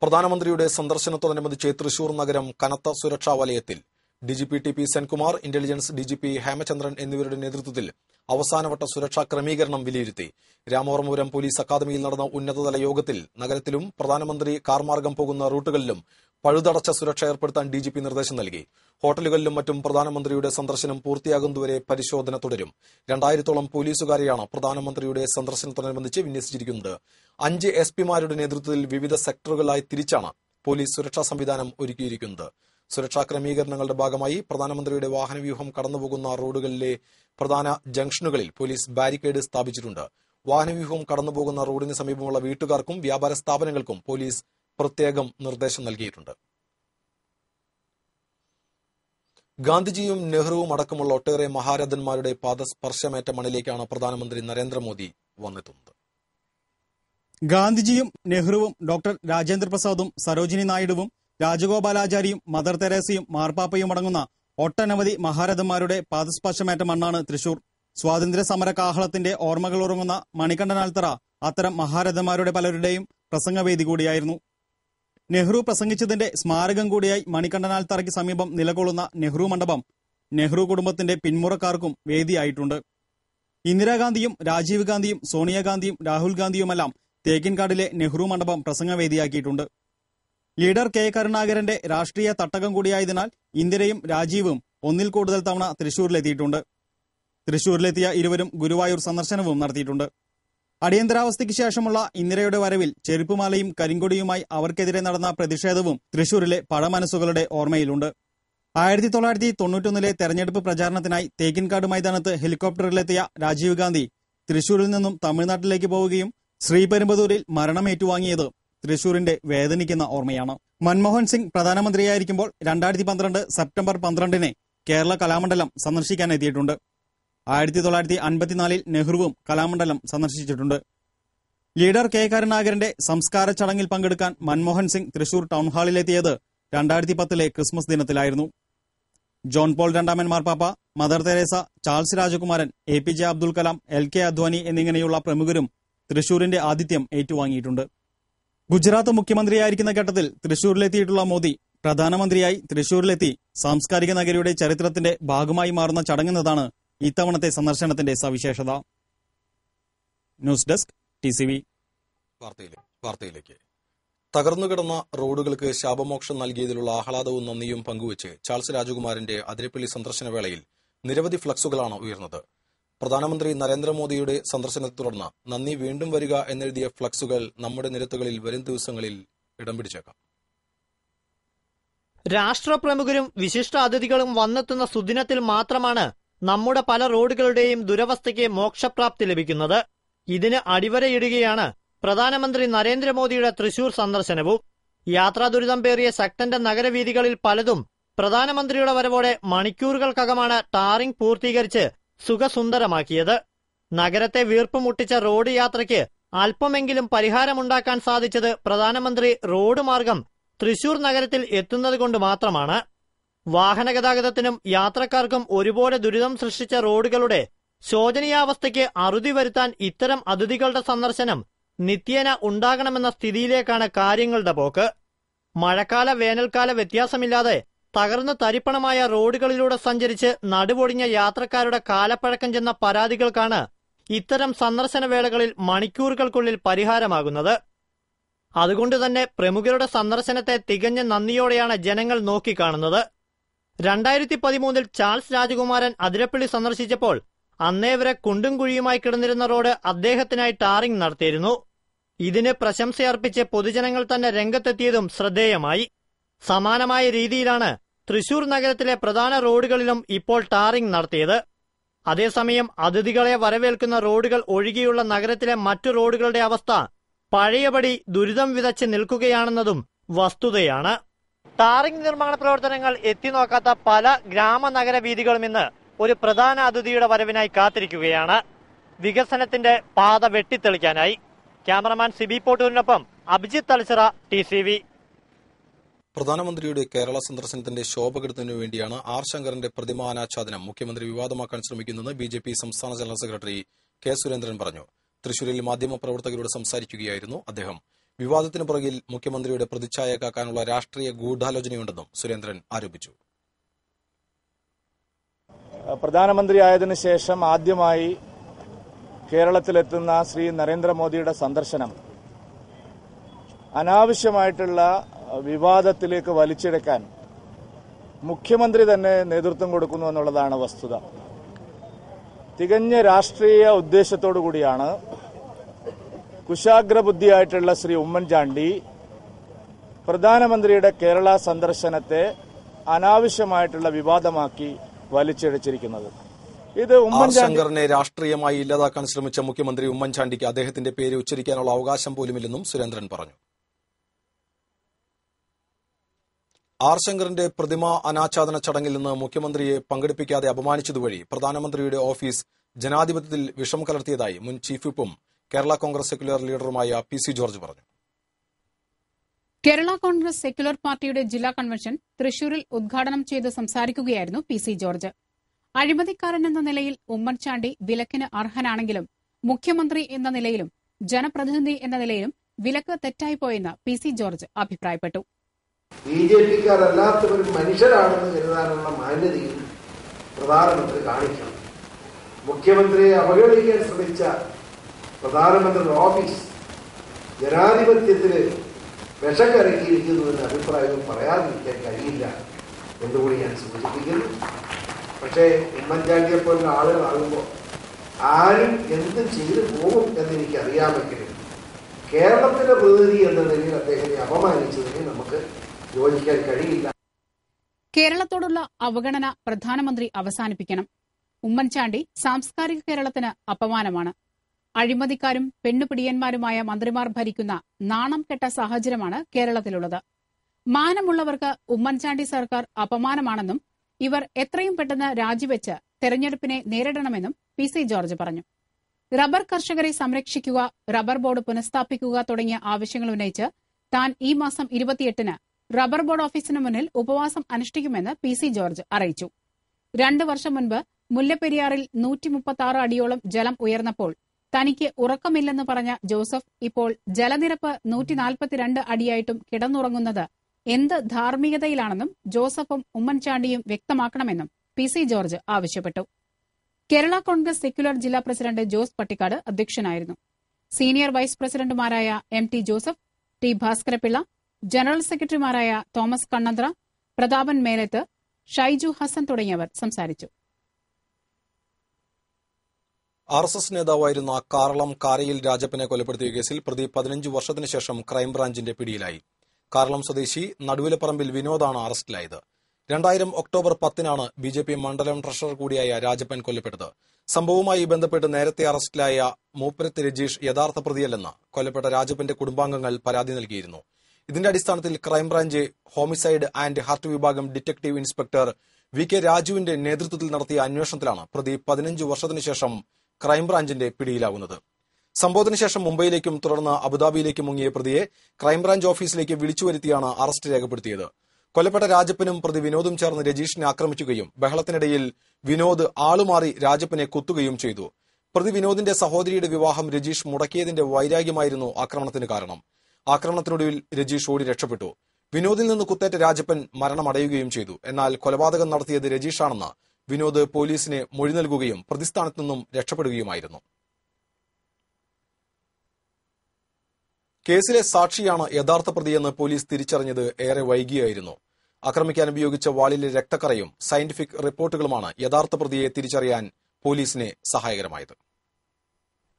പ്രധാനമന്ത്രിയുടെ സന്ദർശനത്തോടനുബന്ധിച്ച് തൃശൂർ നഗരം കനത്ത സുരക്ഷാ വലയത്തിൽ. DGP TP Senkumar, intelligence DGP Hemachandran എന്നിവരുടെ നേതൃത്വത്തിൽ അവസാനവട്ട സുരക്ഷാ ക്രമീകരണം വിലയിരുത്തി. രാമവർമ്മപുരം പോലീസ് അക്കാദമിയിൽ നടന്ന ഉന്നതതല യോഗത്തിൽ നഗരത്തിലും പ്രധാനമന്ത്രി കാർമാർഗം പോകുന്ന റൂട്ടുകളിലും പഴുതടച്ച സുരക്ഷ ഏർപ്പെടുത്താൻ DGP നിർദ്ദേശം നൽകി. ഹോട്ടലുകളിലും മറ്റും പ്രധാനമന്ത്രിയുടെ സന്ദർശനം പൂർത്തിയാകുന്നതുവരെ പരിശോധന തുടരും. 2000-ഓളം പോലീസുകാരെയാണ് പ്രധാനമന്ത്രിയുടെ സന്ദർശനത്തോടനുബന്ധിച്ച് വിന്യസിച്ചിരിക്കുന്നത്. 5 SP-മാരുടെ നേതൃത്വത്തിൽ വിവിധ സെക്ടറുകളായി തിരിച്ചാണ് പോലീസ് സുരക്ഷാ സംവിധാനം ഒരുക്കിയിരിക്കുന്നത്. സുരക്ഷാ ക്രമീകരണങ്ങളുടെ ഭാഗമായി പ്രധാനമന്ത്രിയുടെ വാഹനവ്യൂഹം കടന്നുപോകുന്ന റോഡുകളിലെ പ്രധാന ജംഗ്ഷനുകളിൽ പോലീസ് ബാരിക്കേഡ് സ്ഥാപിച്ചിട്ടുണ്ട്. വാഹനവ്യൂഹം കടന്നുപോകുന്ന റോഡിന് സമീപമുള്ള വീട്ടുകാർക്കും വ്യാപാര സ്ഥാപനങ്ങൾക്കും പോലീസ് പ്രത്യേകം നിർദ്ദേശം നൽകിയിട്ടുണ്ട്. ഗാന്ധിജിയും നെഹ്റുവും അടക്കമുള്ള ഒട്ടേറെ മഹാരഥന്മാരുടെ പാദസ്പർശമേറ്റ മണ്ണിലേക്കാണ് പ്രധാനമന്ത്രി നരേന്ദ്രമോദി വന്നെത്തുന്നത്. ഗാന്ധിജിയും നെഹ്റുവും ഡോക്ടർ രാജേന്ദ്ര പ്രസാദും സരോജിനി നായിഡുവും രാജഗോപാലാചാരിയും മദർ തെരേസയും മാർപ്പാപ്പയും അടങ്ങുന്ന ഒട്ടനവധി മഹാരഥന്മാരുടെ പാദസ്പർശമേറ്റ മണ്ണാണ് തൃശൂർ. സ്വാതന്ത്ര്യ സമര കാഹളത്തിന്റെ ഓർമ്മകൾ ഉറങ്ങുന്ന മണികണ്ഠനാൽത്തറ അത്തരം മഹാരഥന്മാരുടെ പലരുടെയും പ്രസംഗവേദി കൂടിയായിരുന്നു. നെഹ്റു പ്രസംഗിച്ചതിന്റെ സ്മാരകം കൂടിയായി മണികണ്ഠനാൽത്തറയ്ക്ക് സമീപം നിലകൊള്ളുന്ന നെഹ്റു മണ്ഡപം നെഹ്റു കുടുംബത്തിന്റെ പിന്മുറക്കാർക്കും വേദിയായിട്ടുണ്ട്. ഇന്ദിരാഗാന്ധിയും രാജീവ് ഗാന്ധിയും സോണിയാഗാന്ധിയും രാഹുൽ ഗാന്ധിയുമെല്ലാം തേക്കിൻകാടിലെ നെഹ്റു മണ്ഡപം പ്രസംഗവേദിയാക്കിയിട്ടുണ്ട്. ലീഡർ കെ കരുണാകരന്റെ രാഷ്ട്രീയ തട്ടകം കൂടിയായതിനാൽ ഇന്ദിരയും രാജീവും ഒന്നിൽ കൂടുതൽ തവണ തൃശൂരിലെത്തിയിട്ടുണ്ട്. തൃശൂരിലെത്തിയ ഇരുവരും ഗുരുവായൂർ സന്ദർശനവും നടത്തിയിട്ടുണ്ട്. അടിയന്തരാവസ്ഥയ്ക്ക് ശേഷമുള്ള ഇന്ദിരയുടെ വരവിൽ ചെരുപ്പുമാലയും കരിങ്കൊടിയുമായി അവർക്കെതിരെ നടന്ന പ്രതിഷേധവും തൃശൂരിലെ പഴമനസ്സുകളുടെ ഓർമ്മയിലുണ്ട്. 1991 തെരഞ്ഞെടുപ്പ് പ്രചാരണത്തിനായി തേക്കിൻകാട് മൈതാനത്ത് ഹെലികോപ്റ്ററിലെത്തിയ രാജീവ് ഗാന്ധി തൃശൂരിൽ നിന്നും തമിഴ്നാട്ടിലേക്ക് പോവുകയും ശ്രീപെരുമ്പതൂരിൽ മരണമേറ്റുവാങ്ങിയത് തൃശൂരിന്റെ വേദനിക്കുന്ന ഓർമ്മയാണ്. മൻമോഹൻ സിംഗ് പ്രധാനമന്ത്രിയായിരിക്കുമ്പോൾ 2012 സെപ്റ്റംബർ 12 കേരള കലാമണ്ഡലം സന്ദർശിക്കാനെത്തിയിട്ടുണ്ട്. 1954 നെഹ്റുവും കലാമണ്ഡലം സന്ദർശിച്ചിട്ടുണ്ട്. ലീഡർ കെ കരുണാകരന്റെ സംസ്കാര ചടങ്ങിൽ പങ്കെടുക്കാൻ മൻമോഹൻ സിംഗ് തൃശൂർ ടൗൺഹാളിലെത്തിയത് 2010 ക്രിസ്മസ് ദിനത്തിലായിരുന്നു. ജോൺ പോൾ രണ്ടാമൻ മാർപ്പാപ്പ, മദർ തെരേസ, ചാൾസ് രാജകുമാരൻ, APJ അബ്ദുൽ കലാം, LK അദ്വാനി എന്നിങ്ങനെയുള്ള പ്രമുഖരും തൃശൂരിന്റെ ആതിഥ്യം ഏറ്റുവാങ്ങിയിട്ടുണ്ട്. ഗുജറാത്ത് മുഖ്യമന്ത്രിയായിരിക്കുന്ന ഘട്ടത്തിൽ തൃശൂരിലെത്തിയിട്ടുള്ള മോദി പ്രധാനമന്ത്രിയായി തൃശൂരിലെത്തി സാംസ്കാരിക നഗരിയുടെ ചരിത്രത്തിന്റെ ഭാഗമായി മാറുന്ന ചടങ്ങെന്നതാണ് ഇത്തവണത്തെ സന്ദർശനത്തിന്റെ സവിശേഷത. News desk TCV. വാർത്തയിലേക്ക്. തകർന്നുകിടന്ന റോഡുകൾക്ക് ശാപമോക്ഷം നൽകിയതിലുള്ള ആഹ്ലാദവും നന്ദിയും പങ്കുവച്ച് ചാൾസ് രാജകുമാരന്റെ അതിരപ്പള്ളി സന്ദർശന വേളയിൽ നിരവധി ഫ്ലക്സുകളാണ് ഉയർന്നത്. പ്രധാനമന്ത്രി നരേന്ദ്രമോദിയുടെ സന്ദർശനത്തെ തുടർന്ന് നന്ദി വീണ്ടും വരിക എന്നെഴുതിയ ഫ്ലക്സുകൾ നമ്മുടെ നിരത്തുകളിൽ വരും ദിവസങ്ങളിൽ ഇടം പിടിച്ചേക്കാം. രാഷ്ട്രപ്രമുഖരും വിശിഷ്ട അതിഥികളും വന്നെത്തുന്ന സുദിനത്തിൽ മാത്രമാണ് നമ്മുടെ പല റോഡുകളുടെയും ദുരവസ്ഥയ്ക്ക് മോക്ഷപ്രാപ്തി ലഭിക്കുന്നത്. ഇതിന് അടിവരയിടുകയാണ് പ്രധാനമന്ത്രി നരേന്ദ്രമോദിയുടെ തൃശൂർ സന്ദർശനവും. യാത്രാ ദുരിതം പേറിയ ശക്തന്റെ നഗരവീഥികളിൽ പലതും പ്രധാനമന്ത്രിയുടെ വരവോടെ മണിക്കൂറുകൾക്കകമാണ് ടാറിംഗ് പൂർത്തീകരിച്ച് സുഖസുന്ദരമാക്കിയത്. നഗരത്തെ വീർപ്പുമുട്ടിച്ച റോഡ് യാത്രയ്ക്ക് അല്പമെങ്കിലും പരിഹാരമുണ്ടാക്കാൻ സാധിച്ചത് പ്രധാനമന്ത്രി റോഡ് മാർഗം തൃശൂർ നഗരത്തിൽ എത്തുന്നതുകൊണ്ട് മാത്രമാണ്. വാഹനഗതാഗതത്തിനും യാത്രക്കാർക്കും ഒരുപോലെ ദുരിതം സൃഷ്ടിച്ച റോഡുകളുടെ ശോചനീയാവസ്ഥയ്ക്ക് അറുതി വരുത്താൻ ഇത്തരം അതിഥികളുടെ സന്ദർശനം നിത്യേന ഉണ്ടാകണമെന്ന സ്ഥിതിയിലേക്കാണ് കാര്യങ്ങളുടെ പോക്ക്. മഴക്കാല വേനൽക്കാല വ്യത്യാസമില്ലാതെ തകർന്നു തരിപ്പണമായ റോഡുകളിലൂടെ സഞ്ചരിച്ച് നടുവൊടിഞ്ഞ യാത്രക്കാരുടെ കാലപ്പഴക്കം ചെന്ന പരാതികൾക്കാണ് ഇത്തരം സന്ദർശന വേളകളിൽ മണിക്കൂറുകൾക്കുള്ളിൽ പരിഹാരമാകുന്നത്. അതുകൊണ്ടുതന്നെ പ്രമുഖരുടെ സന്ദർശനത്തെ തികഞ്ഞ നന്ദിയോടെയാണ് ജനങ്ങൾ നോക്കിക്കാണുന്നത്. 2013 ചാൾസ് രാജകുമാരൻ അതിരപ്പള്ളി സന്ദർശിച്ചപ്പോൾ അന്നേ വരെ കുണ്ടും കുഴിയുമായി കിടന്നിരുന്ന റോഡ് അദ്ദേഹത്തിനായി ടാറിംഗ് നടത്തിയിരുന്നു. ഇതിന് പ്രശംസയർപ്പിച്ച് പൊതുജനങ്ങൾ തന്നെ രംഗത്തെത്തിയതും ശ്രദ്ധേയമായി. സമാനമായ രീതിയിലാണ് തൃശൂർ നഗരത്തിലെ പ്രധാന റോഡുകളിലും ഇപ്പോൾ ടാറിംഗ് നടത്തിയത്. അതേസമയം അതിഥികളെ വരവേൽക്കുന്ന റോഡുകൾ ഒഴികെയുള്ള നഗരത്തിലെ മറ്റു റോഡുകളുടെ അവസ്ഥ പഴയപടി ദുരിതം വിതച്ച് നിൽക്കുകയാണെന്നതും വസ്തുതയാണ്. ടാറിംഗ് നിർമ്മാണ പ്രവർത്തനങ്ങൾ എത്തിനോക്കാത്ത പല ഗ്രാമനഗര വീഥികളും ഇന്ന് ഒരു പ്രധാന അതിഥിയുടെ വരവിനായി കാത്തിരിക്കുകയാണ്. വികസനത്തിന്റെ പാത വെട്ടിത്തെളിക്കാനായി. ക്യാമറമാൻ സിബി പോട്ടൂരിനൊപ്പം അഭിജിത്ത് തലച്ചിറ, TCV. പ്രധാനമന്ത്രിയുടെ കേരള സന്ദർശനത്തിന്റെ ശോഭ കെടുത്തുന്നതിനു വേണ്ടിയാണ് R. ശങ്കറിന്റെ പ്രതിമാ അനാച്ഛാദനം മുഖ്യമന്ത്രി വിവാദമാക്കാൻ ശ്രമിക്കുന്നതെന്ന് BJP സംസ്ഥാന ജനറൽ സെക്രട്ടറി K. സുരേന്ദ്രൻ പറഞ്ഞു. തൃശൂരിൽ മാധ്യമപ്രവർത്തകരോട് സംസാരിക്കുകയായിരുന്നു അദ്ദേഹം. വിവാദത്തിന് പുറകിൽ മുഖ്യമന്ത്രിയുടെ പ്രതിച്ഛായ കാക്കാനുള്ള രാഷ്ട്രീയ ഗൂഢാലോചനയുണ്ടെന്നും സുരേന്ദ്രൻ ആരോപിച്ചു. പ്രധാനമന്ത്രിയായതിനു ശേഷം ആദ്യമായി കേരളത്തിലെത്തുന്ന ശ്രീ നരേന്ദ്രമോദിയുടെ സന്ദർശനം അനാവശ്യമായിട്ടുള്ള വിവാദത്തിലേക്ക് വലിച്ചെടുക്കാൻ മുഖ്യമന്ത്രി തന്നെ നേതൃത്വം കൊടുക്കുന്നു എന്നുള്ളതാണ് വസ്തുത. തികഞ്ഞ രാഷ്ട്രീയ ഉദ്ദേശത്തോടു കൂടിയാണ് കുശാഗ്രബുദ്ധിയായിട്ടുള്ള ശ്രീ ഉമ്മൻചാണ്ടി പ്രധാനമന്ത്രിയുടെ കേരള സന്ദർശനത്തെ അനാവശ്യമായിട്ടുള്ള വിവാദമാക്കി വലിച്ചിഴച്ചിരിക്കുന്നത്. ഇത് ശങ്കറിനെ രാഷ്ട്രീയമായി ഇല്ലാതാക്കാൻ ശ്രമിച്ച മുഖ്യമന്ത്രി ഉമ്മൻചാണ്ടിക്ക് അദ്ദേഹത്തിന്റെ പേര് ഉച്ചരിക്കാനുള്ള അവകാശം പോലുമില്ലെന്നും സുരേന്ദ്രൻ പറഞ്ഞു. ആർ ശങ്കറിന്റെ പ്രതിമ അനാച്ഛാദന ചടങ്ങിൽ നിന്ന് മുഖ്യമന്ത്രിയെ പങ്കെടുപ്പിക്കാതെ അപമാനിച്ചതുവഴി പ്രധാനമന്ത്രിയുടെ ഓഫീസ് ജനാധിപത്യത്തിൽ വിഷം കലർത്തിയതായി മുൻ ചീഫ് വിപ്പും കേരള കോൺഗ്രസ് സെക്യുലർ ലീഡറുമായ പി.സി. ജോർജ് പറഞ്ഞു. കേരള കോൺഗ്രസ് സെക്യുലർ പാർട്ടിയുടെ ജില്ലാ കൺവെൻഷൻ തൃശൂരിൽ ഉദ്ഘാടനം ചെയ്ത് സംസാരിക്കുകയായിരുന്നു പി.സി. ജോർജ്. അഴിമതിക്കാരൻ എന്ന നിലയിൽ ഉമ്മൻചാണ്ടി വിലക്കിന് അർഹനാണെങ്കിലും മുഖ്യമന്ത്രി എന്ന നിലയിലും ജനപ്രതിനിധി എന്ന നിലയിലും വിലക്ക് തെറ്റായിപ്പോയെന്ന് പി.സി. ജോർജ് അഭിപ്രായപ്പെട്ടു. ബിജെപിക്കാരല്ലാത്തവരും മനുഷ്യരാണെന്ന് കരുതാനുള്ള മാന്യതയും പ്രധാനമന്ത്രി കാണിക്കണം. മുഖ്യമന്ത്രിയെ അവഗണിക്കാൻ ശ്രമിച്ച പ്രധാനമന്ത്രിയുടെ ഓഫീസ് ജനാധിപത്യത്തിന് വിഷം കലക്കിയിരിക്കുന്നുവെന്ന അഭിപ്രായവും പറയാതിരിക്കാൻ കഴിയില്ല എന്നുകൂടി ഞാൻ സൂചിപ്പിക്കുന്നു. പക്ഷേ ഉമ്മൻചാണ്ടിയെ പോലുള്ള ആളുകളാകുമ്പോൾ ആരും എന്തും ചെയ്തു പോകും എന്നെനിക്കറിയാമെങ്കിലും കേരളത്തിന്റെ പ്രതിനിധി എന്ന നിലയിൽ അദ്ദേഹത്തെ അപമാനിച്ചതിനെ നമുക്ക് യോജിക്കാൻ കഴിയില്ല. കേരളത്തോടുള്ള അവഗണന പ്രധാനമന്ത്രി അവസാനിപ്പിക്കണം. ഉമ്മൻചാണ്ടി സാംസ്കാരിക കേരളത്തിന് അപമാനമാണ്. അഴിമതിക്കാരും പെണ്ണുപിടിയന്മാരുമായ മന്ത്രിമാർ ഭരിക്കുന്ന നാണം കെട്ട സാഹചര്യമാണ് കേരളത്തിലുള്ളത്. മാനമുള്ളവർക്ക് ഉമ്മൻചാണ്ടി സർക്കാർ അപമാനമാണെന്നും ഇവർ എത്രയും പെട്ടെന്ന് രാജിവെച്ച് തെരഞ്ഞെടുപ്പിനെ നേരിടണമെന്നും പി.സി. ജോർജ് പറഞ്ഞു. റബ്ബർ കർഷകരെ സംരക്ഷിക്കുക, റബ്ബർ ബോർഡ് പുനഃസ്ഥാപിക്കുക തുടങ്ങിയ ആവശ്യങ്ങൾ ഉന്നയിച്ച് താൻ ഈ മാസം 28-ന് റബ്ബർ ബോർഡ് ഓഫീസിന് മുന്നിൽ ഉപവാസം അനുഷ്ഠിക്കുമെന്ന് പി.സി. ജോർജ് അറിയിച്ചു. 2 വർഷം മുൻപ് മുല്ലപ്പെരിയാറിൽ 136 അടിയോളം ജലം ഉയർന്നപ്പോൾ തനിക്ക് ഉറക്കമില്ലെന്ന് പറഞ്ഞ ജോസഫ് ഇപ്പോൾ ജലനിരപ്പ് 142 അടിയായിട്ടും കിടന്നുറങ്ങുന്നത് എന്ത് ധാർമ്മികതയിലാണെന്നും ജോസഫും ഉമ്മൻചാണ്ടിയും വ്യക്തമാക്കണമെന്നും പി.സി. ജോർജ് ആവശ്യപ്പെട്ടു. കേരള കോൺഗ്രസ് സെക്യുലർ ജില്ലാ പ്രസിഡന്റ് ജോസ് പട്ടിക്കാട് അധ്യക്ഷനായിരുന്നു. സീനിയർ വൈസ് പ്രസിഡന്റുമാരായ MT. Joseph, T. Bhaskarapillai, general സെക്രട്ടറിമാരായ തോമസ് കണ്ണന്ത്ര, പ്രതാപൻ മേലത്ത്, ഷൈജു ഹസൻ തുടങ്ങിയവർ സംസാരിച്ചു. ആർ.എസ്.എസ്. നേതാവായിരുന്ന കാറളം കാരയിൽ രാജപ്പനെ കൊലപ്പെടുത്തിയ കേസിൽ പ്രതി 15 വർഷത്തിനു ശേഷം ക്രൈംബ്രാഞ്ചിന്റെ പിടിയിലായി. കാറളം സ്വദേശി നടുവിലപ്പറമ്പിൽ വിനോദാണ് അറസ്റ്റിലായത്. 2000 ഒക്ടോബർ 10-നാണ് ബി.ജെ.പി. മണ്ഡലം ട്രഷറർ കൂടിയായ രാജപ്പൻ കൊല്ലപ്പെട്ടത്. സംഭവവുമായി ബന്ധപ്പെട്ട് നേരത്തെ അറസ്റ്റിലായ മൂപ്പരത്ത് രജീഷ് യഥാർത്ഥ പ്രതിയല്ലെന്ന് കൊല്ലപ്പെട്ട രാജപ്പന്റെ കുടുംബാംഗങ്ങൾ പരാതി നൽകിയിരുന്നു. ഇതിന്റെ അടിസ്ഥാനത്തിൽ ക്രൈംബ്രാഞ്ച് ഹോമിസൈഡ് ആൻഡ് ഹാർട്ട് വിഭാഗം ഡിറ്റക്ടീവ് ഇൻസ്പെക്ടർ വി.കെ. രാജുവിന്റെ നേതൃത്വത്തിൽ നടത്തിയ അന്വേഷണത്തിലാണ് പ്രതി 15 വർഷത്തിനു ശേഷം ക്രൈംബ്രാഞ്ചിന്റെ പിടിയിലാകുന്നത്. സംഭവത്തിന് ശേഷം മുംബൈയിലേക്കും തുടർന്ന് അബുദാബിയിലേക്കും മുങ്ങിയ പ്രതിയെ ക്രൈംബ്രാഞ്ച് ഓഫീസിലേക്ക് വിളിച്ചുവരുത്തിയാണ് അറസ്റ്റ് രേഖപ്പെടുത്തിയത്. കൊല്ലപ്പെട്ട രാജപ്പനും പ്രതി വിനോദും ചേർന്ന് രജീഷിനെ ആക്രമിക്കുകയും ബഹളത്തിനിടയിൽ വിനോദ് ആളുമാറി രാജപ്പനെ കുത്തുകയും ചെയ്തു. പ്രതി വിനോദിന്റെ സഹോദരിയുടെ വിവാഹം രജീഷ് മുടക്കിയതിന്റെ വൈരാഗ്യമായിരുന്നു ആക്രമണത്തിന് കാരണം. ആക്രമണത്തിനൊടുവിൽ രജീഷ് ഓടി രക്ഷപ്പെട്ടു. വിനോദിൽ നിന്ന് കുത്തേറ്റ രാജപ്പൻ മരണമടയുകയും ചെയ്തു. എന്നാൽ കൊലപാതകം നടത്തിയത് രജീഷാണെന്ന് വിനോദ് പോലീസിന് മൊഴി നൽകുകയും പ്രതിസ്ഥാനത്തു നിന്നും രക്ഷപ്പെടുകയുമായിരുന്നു. കേസിലെ സാക്ഷിയാണ് യഥാർത്ഥ പ്രതിയെന്ന് പോലീസ് തിരിച്ചറിഞ്ഞത് ഏറെ വൈകിയായിരുന്നു. ആക്രമിക്കാൻ ഉപയോഗിച്ച വാളിലെ രക്തക്കറയും സയന്റിഫിക് റിപ്പോർട്ടുകളുമാണ് യഥാർത്ഥ പ്രതിയെ തിരിച്ചറിയാൻ പോലീസിനെ സഹായകരമായത്.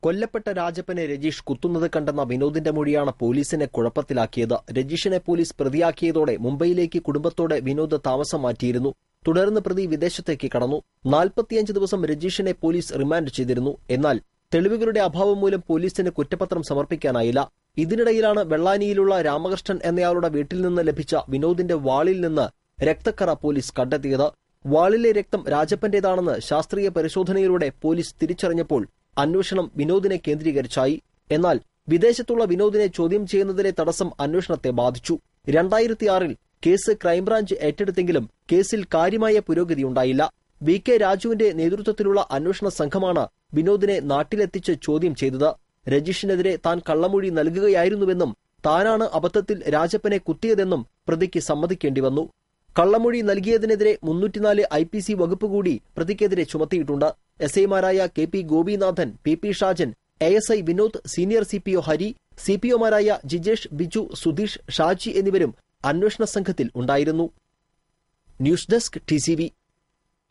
കൊല്ലപ്പെട്ട രാജപ്പനെ രജീഷ് കുത്തുന്നത് കണ്ടെന്ന വിനോദിന്റെ മൊഴിയാണ് പോലീസിനെ കുഴപ്പത്തിലാക്കിയത്. രജീഷിനെ പോലീസ് പ്രതിയാക്കിയതോടെ മുംബൈയിലേക്ക് കുടുംബത്തോടെ വിനോദ് താമസം മാറ്റിയിരുന്നു. തുടർന്ന് പ്രതി വിദേശത്തേക്ക് കടന്നു. 45 ദിവസം രജീഷിനെ പോലീസ് റിമാൻഡ് ചെയ്തിരുന്നു. എന്നാൽ തെളിവുകളുടെ അഭാവം മൂലം പോലീസിന് കുറ്റപത്രം സമർപ്പിക്കാനായില്ല. ഇതിനിടയിലാണ് വെള്ളാനിയിലുള്ള രാമകൃഷ്ണൻ എന്നയാളുടെ വീട്ടിൽ നിന്ന് ലഭിച്ച വിനോദിന്റെ വാളിൽ നിന്ന് രക്തക്കറ പോലീസ് കണ്ടെത്തിയത്. വാളിലെ രക്തം രാജപ്പന്റേതാണെന്ന് ശാസ്ത്രീയ പരിശോധനയിലൂടെ പോലീസ് തിരിച്ചറിഞ്ഞപ്പോൾ അന്വേഷണം വിനോദിനെ കേന്ദ്രീകരിച്ചായി. എന്നാൽ വിദേശത്തുള്ള വിനോദിനെ ചോദ്യം ചെയ്യുന്നതിലെ തടസ്സം അന്വേഷണത്തെ ബാധിച്ചു. 2006-ൽ കേസ് ക്രൈംബ്രാഞ്ച് ഏറ്റെടുത്തെങ്കിലും കേസിൽ കാര്യമായ പുരോഗതിയുണ്ടായില്ല. വി.കെ. രാജുവിന്റെ നേതൃത്വത്തിലുള്ള അന്വേഷണ സംഘമാണ് വിനോദിനെ നാട്ടിലെത്തിച്ച് ചോദ്യം ചെയ്തത്. രജീഷിനെതിരെ താൻ കള്ളമൊഴി നൽകുകയായിരുന്നുവെന്നും താനാണ് അബദ്ധത്തിൽ രാജപ്പനെ കുത്തിയതെന്നും പ്രതിക്ക് സമ്മതിക്കേണ്ടി വന്നു. കള്ളമൊഴി നൽകിയതിനെതിരെ 304 IPC വകുപ്പ് കൂടി പ്രതിക്കെതിരെ ചുമത്തിയിട്ടുണ്ട്. എസ്ഐമാരായ KP. Gopinathan, PP. Shajan, ASI Vinod, senior CPO Hari, CPOമാരായ ജിജേഷ്, ബിജു, സുധീഷ്, ഷാജി എന്നിവരും അന്വേഷണ സംഘത്തിൽ ഉണ്ടായിരുന്നു. News desk TCV.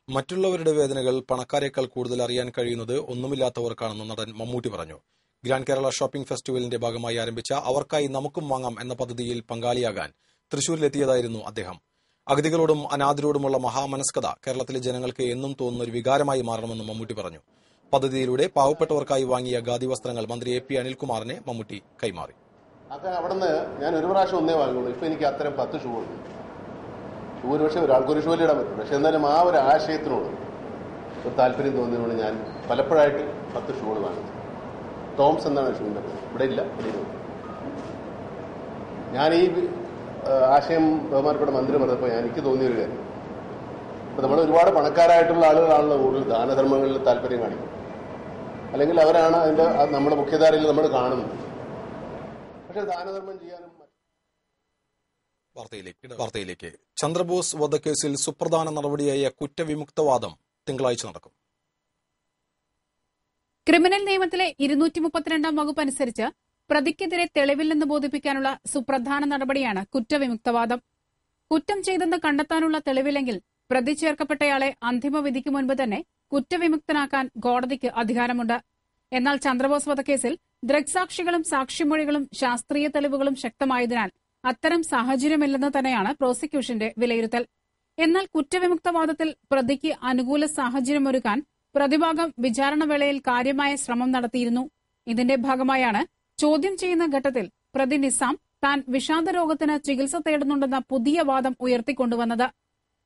മറ്റുള്ളവരുടെ വേദനകൾ പണക്കാരേക്കാൾ കൂടുതൽ അറിയാൻ കഴിയുന്നത് ഒന്നുമില്ലാത്തവർക്കാണെന്ന് നടൻ മമ്മൂട്ടി പറഞ്ഞു. ഗ്രാൻഡ് കേരള ഷോപ്പിംഗ് ഫെസ്റ്റിവലിന്റെ ഭാഗമായി ആരംഭിച്ച അവർക്കായി നമുക്കും വാങ്ങാം എന്ന പദ്ധതിയിൽ പങ്കാളിയാകാൻ തൃശൂരിലെത്തിയതായിരുന്നു അദ്ദേഹം. അഗതികളോടും അനാഥരോടുമുള്ള മഹാമനസ്കത കേരളത്തിലെ ജനങ്ങൾക്ക് എന്നും തോന്നുന്ന ഒരു വികാരമായി മാറണമെന്ന് മമ്മൂട്ടി പറഞ്ഞു. പദ്ധതിയിലൂടെ പാവപ്പെട്ടവർക്കായി വാങ്ങിയ ഖാദി വസ്ത്രങ്ങൾ മന്ത്രി AP അനിൽകുമാറിനെ മമ്മൂട്ടി കൈമാറി. അവിടുന്ന് ഞാൻ ഒരു പ്രാവശ്യം ഒന്നേ വാങ്ങുള്ളൂ. ഇപ്പൊ എനിക്ക് അത്തരം 10 ഷൂ ഉണ്ട്. ഷൂ പക്ഷേ ഒരാൾക്കൊരു ഷൂ ഇടാൻ പറ്റും. പക്ഷെ എന്നാലും ആ ഒരു ആശയത്തിനോട് ഒരു താല്പര്യം തോന്നിയതുകൊണ്ട് ഞാൻ പലപ്പോഴായിട്ട് 10 ഷൂകൾ വാങ്ങിച്ചു. ടോംസ് എന്നാണ് ഷൂവിൻ്റെ പേര്. ഇവിടെ ഇല്ല. ഞാൻ ഈ ആശയം ബഹുമാനപ്പെട്ട മന്ത്രി പറഞ്ഞപ്പോൾ എനിക്ക് തോന്നിയൊരു കാര്യം, ഇപ്പൊ നമ്മൾ ഒരുപാട് പണക്കാരായിട്ടുള്ള ആളുകളാണല്ലോ കൂടുതൽ ദാനധർമ്മങ്ങളിൽ താല്പര്യം കാണിക്കുന്നത്. അല്ലെങ്കിൽ അവരാണ് അതിന്റെ നമ്മുടെ മുഖ്യധാരയിൽ നമ്മൾ കാണുന്നത്. പക്ഷെ ദാനധർമ്മം ചെയ്യാനും. വാർത്തയിലേക്ക്. ചന്ദ്രബോസ് വധക്കേസിൽ സുപ്രധാന നടപടിയായ കുറ്റവിമുക്തവാദം തിങ്കളാഴ്ച നടക്കും. ക്രിമിനൽ നിയമത്തിലെ 232 വകുപ്പ് അനുസരിച്ച് പ്രതിക്കെതിരെ തെളിവില്ലെന്ന് ബോധിപ്പിക്കാനുള്ള സുപ്രധാന നടപടിയാണ് കുറ്റവിമുക്തവാദം. കുറ്റം ചെയ്തെന്ന് കണ്ടെത്താനുള്ള തെളിവില്ലെങ്കിൽ പ്രതി ചേർക്കപ്പെട്ടയാളെ അന്തിമവിധിക്ക് മുൻപ് തന്നെ കുറ്റവിമുക്തനാക്കാൻ കോടതിക്ക് അധികാരമുണ്ട്. എന്നാൽ ചന്ദ്രബോസ് വധക്കേസിൽ ദൃക്സാക്ഷികളും സാക്ഷിമൊഴികളും ശാസ്ത്രീയ തെളിവുകളും ശക്തമായതിനാൽ അത്തരം സാഹചര്യമില്ലെന്ന് തന്നെയാണ് പ്രോസിക്യൂഷന്റെ വിലയിരുത്തൽ. എന്നാൽ കുറ്റവിമുക്തവാദത്തിൽ പ്രതിക്ക് അനുകൂല സാഹചര്യമൊരുക്കാൻ പ്രതിഭാഗം വിചാരണവേളയിൽ കാര്യമായ ശ്രമം നടത്തിയിരുന്നു. ഇതിന്റെ ഭാഗമായാണ് ചോദ്യം ചെയ്യുന്ന ഘട്ടത്തിൽ പ്രതി നിസാം താൻ വിഷാദരോഗത്തിന് ചികിത്സ തേടുന്നുണ്ടെന്ന പുതിയ വാദം ഉയർത്തിക്കൊണ്ടുവന്നത്.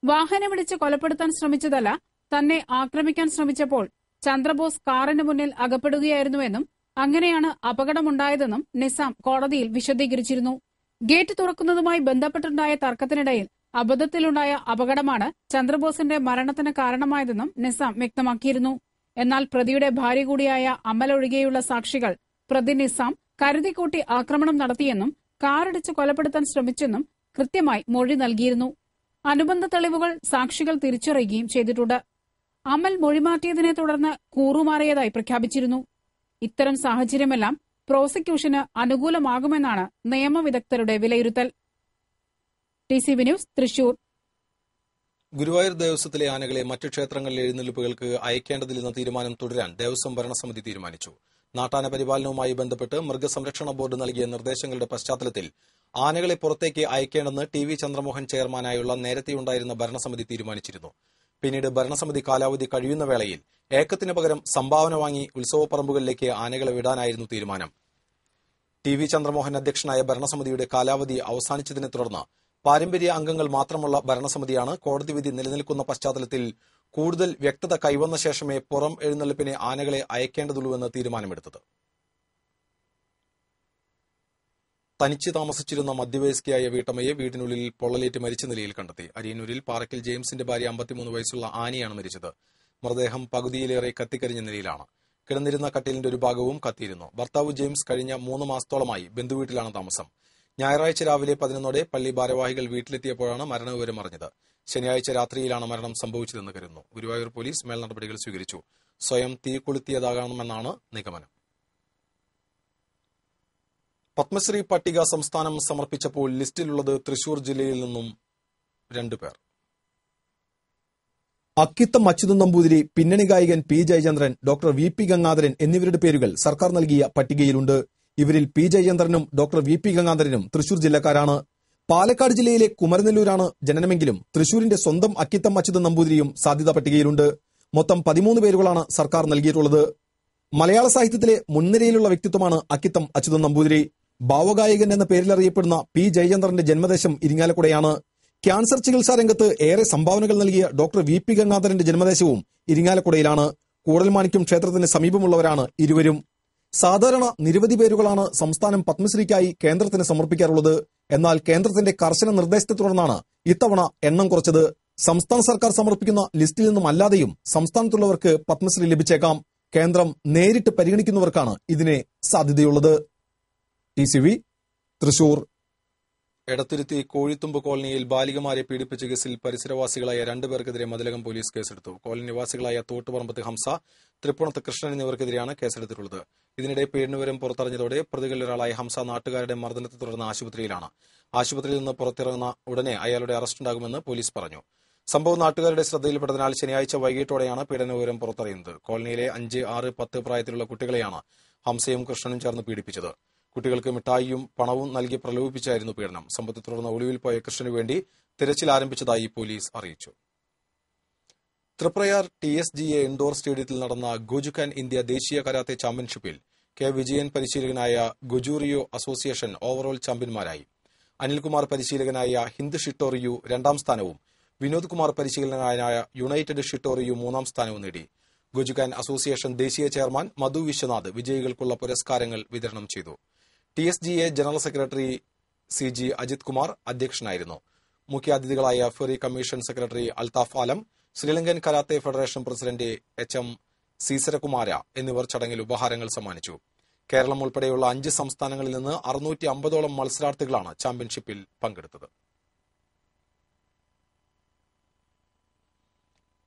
വാഹനമിടിച്ച് കൊലപ്പെടുത്താൻ ശ്രമിച്ചതല്ല, തന്നെ ആക്രമിക്കാൻ ശ്രമിച്ചപ്പോൾ ചന്ദ്രബോസ് കാറിന് മുന്നിൽ അകപ്പെടുകയായിരുന്നുവെന്നും അങ്ങനെയാണ് അപകടമുണ്ടായതെന്നും നിസാം കോടതിയിൽ വിശദീകരിച്ചിരുന്നു. ഗേറ്റ് തുറക്കുന്നതുമായി ബന്ധപ്പെട്ടുണ്ടായ തർക്കത്തിനിടയിൽ അബദ്ധത്തിലുണ്ടായ അപകടമാണ് ചന്ദ്രബോസിന്റെ മരണത്തിന് കാരണമായതെന്നും നിസാം വ്യക്തമാക്കിയിരുന്നു. എന്നാൽ പ്രതിയുടെ ഭാര്യ കൂടിയായ അമൽ ഒഴികെയുള്ള സാക്ഷികൾ പ്രതി നിസാം കരുതിക്കൂട്ടി ആക്രമണം നടത്തിയെന്നും കാറിടിച്ച് കൊലപ്പെടുത്താൻ ശ്രമിച്ചെന്നും കൃത്യമായി മൊഴി നൽകിയിരുന്നു. അനുബന്ധ തെളിവുകൾ സാക്ഷികൾ തിരിച്ചറിയുകയും ചെയ്തിട്ടുണ്ട്. അമൽ മൊഴിമാറ്റിയതിനെ തുടർന്ന് കൂറുമാറിയതായി പ്രഖ്യാപിച്ചിരുന്നു. ഇത്തരം സാഹചര്യമെല്ലാം പ്രോസിക്യൂഷന് അനുകൂലമാകുമെന്നാണ് നിയമവിദഗ്ധരുടെ വിലയിരുത്തൽ. TCV news, Thrissur. ഗുരുവായൂർ ദേവസ്വത്തിലെ ആനകളെ മറ്റു ക്ഷേത്രങ്ങളിലെ എഴുന്നള്ളിപ്പുകൾക്ക് അയക്കേണ്ടതില്ലെന്ന തീരുമാനം തുടരാൻ ദേവസ്വം ഭരണസമിതി തീരുമാനിച്ചു. നാട്ടാന പരിപാലനവുമായി ബന്ധപ്പെട്ട് മൃഗസംരക്ഷണ ബോർഡ് നൽകിയ നിർദ്ദേശങ്ങളുടെ പശ്ചാത്തലത്തിൽ ആനകളെ പുറത്തേക്ക് അയക്കേണ്ടെന്ന് TV ചന്ദ്രമോഹൻ ചെയർമാനായുള്ള നേരത്തെയുണ്ടായിരുന്ന ഭരണസമിതി തീരുമാനിച്ചിരുന്നു. പിന്നീട് ഭരണസമിതി കാലാവധി കഴിയുന്ന വേളയിൽ ഏക്കത്തിന് പകരം സംഭാവന വാങ്ങി ഉത്സവപ്പറമ്പുകളിലേക്ക് ആനകളെ വിടാനായിരുന്നു തീരുമാനം. TV ചന്ദ്രമോഹൻ അധ്യക്ഷനായ ഭരണസമിതിയുടെ കാലാവധി അവസാനിച്ചതിനെ തുടർന്ന് പാരമ്പര്യ അംഗങ്ങൾ മാത്രമുള്ള ഭരണസമിതിയാണ് കോടതി വിധി നിലനിൽക്കുന്ന പശ്ചാത്തലത്തിൽ കൂടുതൽ വ്യക്തത കൈവന്ന ശേഷമേ പുറം എഴുന്നള്ളിപ്പിനെ ആനകളെ അയക്കേണ്ടതുള്ളൂവെന്ന് തീരുമാനമെടുത്തത്. തനിച്ച് താമസിച്ചിരുന്ന മധ്യവയസ്കയായ വീട്ടമ്മയെ വീടിനുള്ളിൽ പൊള്ളലേറ്റ് മരിച്ച നിലയിൽ കണ്ടെത്തി. അരിയന്നൂരിൽ പാറക്കൽ ജെയിംസിന്റെ ഭാര്യ 53 വയസ്സുള്ള ആനിയാണ് മരിച്ചത്. മൃതദേഹം പകുതിയിലേറെ കത്തിക്കരിഞ്ഞ നിലയിലാണ്. കിടന്നിരുന്ന കട്ടിലിന്റെ ഒരു ഭാഗവും കത്തിയിരുന്നു. ഭർത്താവ് ജെയിംസ് കഴിഞ്ഞ 3 മാസത്തോളമായി ബന്ധുവീട്ടിലാണ് താമസം. ഞായറാഴ്ച രാവിലെ 11ഓടെ പള്ളി ഭാരവാഹികൾ വീട്ടിലെത്തിയപ്പോഴാണ് മരണവിവരം അറിഞ്ഞത്. ശനിയാഴ്ച രാത്രിയിലാണ് മരണം സംഭവിച്ചതെന്ന് കരുതുന്നു. ഗുരുവായൂർ പോലീസ് മേൽനടപടികൾ സ്വീകരിച്ചു. സ്വയം തീ കൊളുത്തിയതാകണമെന്നാണ് നിഗമനം. പത്മശ്രീ പട്ടിക സംസ്ഥാനം സമർപ്പിച്ചപ്പോൾ ലിസ്റ്റിലുള്ളത് തൃശൂർ ജില്ലയിൽ നിന്നും 2 പേർ. അക്കിത്തം അച്യുതൻ നമ്പൂതിരി, പിന്നണി ഗായകൻ P. Jayachandran, doctor VP Gangadharan എന്നിവരുടെ പേരുകൾ സർക്കാർ നൽകിയ പട്ടികയിലുണ്ട്. ഇവരിൽ P. ജയചന്ദ്രനും ഡോക്ടർ VP ഗംഗാധരനും തൃശൂർ ജില്ലക്കാരാണ്. പാലക്കാട് ജില്ലയിലെ കുമരനെല്ലൂരാണ് ജനനമെങ്കിലും തൃശൂരിന്റെ സ്വന്തം അക്കിത്തം അച്യുതൻ നമ്പൂതിരിയും സാധ്യതാ പട്ടികയിലുണ്ട്. മൊത്തം 13 പേരുകളാണ് സർക്കാർ നൽകിയിട്ടുള്ളത്. മലയാള സാഹിത്യത്തിലെ മുൻനിരയിലുള്ള വ്യക്തിത്വമാണ് അക്കിത്തം അച്യുതൻ നമ്പൂതിരി. ഭാവഗായകൻ എന്ന പേരിലറിയപ്പെടുന്ന P. ജയചന്ദ്രന്റെ ജന്മദേശം ഇരിങ്ങാലക്കുടയാണ്. ക്യാൻസർ ചികിത്സാ രംഗത്ത് ഏറെ സംഭാവനകൾ നൽകിയ ഡോക്ടർ VP ഗംഗാധരന്റെ ജന്മദേശവും ഇരിങ്ങാലക്കുടയിലാണ്. കൂടൽമാണിക്യം ക്ഷേത്രത്തിന് സമീപമുള്ളവരാണ് ഇരുവരും. സാധാരണ നിരവധി പേരുകളാണ് സംസ്ഥാനം പത്മശ്രീക്കായി കേന്ദ്രത്തിന് സമർപ്പിക്കാറുള്ളത്. എന്നാൽ കേന്ദ്രത്തിന്റെ കർശന നിർദ്ദേശത്തെ തുടർന്നാണ് ഇത്തവണ എണ്ണം കുറച്ചത്. സംസ്ഥാന സർക്കാർ സമർപ്പിക്കുന്ന ലിസ്റ്റിൽ നിന്നും അല്ലാതെയും സംസ്ഥാനത്തുള്ളവർക്ക് പത്മശ്രീ ലഭിച്ചേക്കാം. കേന്ദ്രം നേരിട്ട് പരിഗണിക്കുന്നവർക്കാണ് ഇതിന് സാധ്യതയുള്ളത്. TCV, തൃശൂർ. എടത്തുരുത്തി കോഴിത്തുമ്പ് കോളനിയിൽ ബാലികമാരെ പീഡിപ്പിച്ച കേസിൽ പരിസരവാസികളായ രണ്ടുപേർക്കെതിരെ മതിലകം പോലീസ് കേസെടുത്തു. കോളനി നിവാസികളായ തോട്ടുപറമ്പത്ത് ഹംസ, തൃപ്പൂണിത്ത് കൃഷ്ണൻ എന്നിവർക്കെതിരെയാണ് കേസെടുത്തിട്ടുള്ളത്. ഇതിനിടെ പീഡനവിവരം പുറത്തറിഞ്ഞതോടെ പ്രതികളിൽ ഒരാളായ ഹംസ നാട്ടുകാരുടെ മർദ്ദനത്തെ തുടർന്ന് ആശുപത്രിയിലാണ്. ആശുപത്രിയിൽ നിന്ന് പുറത്തിറങ്ങുന്ന ഉടനെ അയാളുടെ അറസ്റ്റുണ്ടാകുമെന്ന് പോലീസ് പറഞ്ഞു. സംഭവം നാട്ടുകാരുടെ ശ്രദ്ധയിൽപ്പെട്ടതിനാൽ ശനിയാഴ്ച വൈകിട്ടോടെയാണ് പീഡനവിവരം പുറത്തറിയുന്നത്. കോളനിയിലെ 5, 6, 10 പ്രായത്തിലുള്ള കുട്ടികളെയാണ് ഹംസയും കൃഷ്ണനും ചേർന്ന് പീഡിപ്പിച്ചത്. കുട്ടികൾക്ക് മിഠായിയും പണവും നൽകി പ്രലോഭിപ്പിച്ചായിരുന്നു പീഡനം. സംഭവത്തെ തുടർന്ന് ഒളിവിൽ പോയ കൃഷ്ണനു വേണ്ടി തിരച്ചിൽ ആരംഭിച്ചതായി പോലീസ് അറിയിച്ചു. തൃപ്രയാർ TSGA ഇൻഡോർ സ്റ്റേഡിയത്തിൽ നടന്ന ഗോജുക്കാൻ ഇന്ത്യ ദേശീയ കരാത്തെ ചാമ്പ്യൻഷിപ്പിൽ കെ വിജയൻ പരിശീലകനായ ഗുജൂറിയോ അസോസിയേഷൻ ഓവറോൾ ചാമ്പ്യന്മാരായി. അനിൽകുമാർ പരിശീലകനായ ഹിന്ദ് ഷിട്ടോറിയു 2ാം സ്ഥാനവും വിനോദ് കുമാർ പരിശീലകനായ യുണൈറ്റഡ് ഷിട്ടോറിയു 3ാം സ്ഥാനവും നേടി. ഗോജുക്കാൻ അസോസിയേഷൻ ദേശീയ ചെയർമാൻ മധു വിശ്വനാഥ് വിജയികൾക്കുള്ള പുരസ്കാരങ്ങൾ വിതരണം ചെയ്തു. TSGA general secretary CG Ajith Kumar അധ്യക്ഷനായിരുന്നു. മുഖ്യാതിഥികളായ ferry commission secretary Althaf Alam, Sri Lankan karate federation president HM Seesarakumara എന്നിവർ ചടങ്ങിൽ ഉപഹാരങ്ങൾ സമ്മാനിച്ചു. കേരളം ഉൾപ്പെടെയുള്ള 5 സംസ്ഥാനങ്ങളിൽ നിന്ന് 650ഓളം മത്സരാർത്ഥികളാണ് ചാമ്പ്യൻഷിപ്പിൽ പങ്കെടുത്തത്.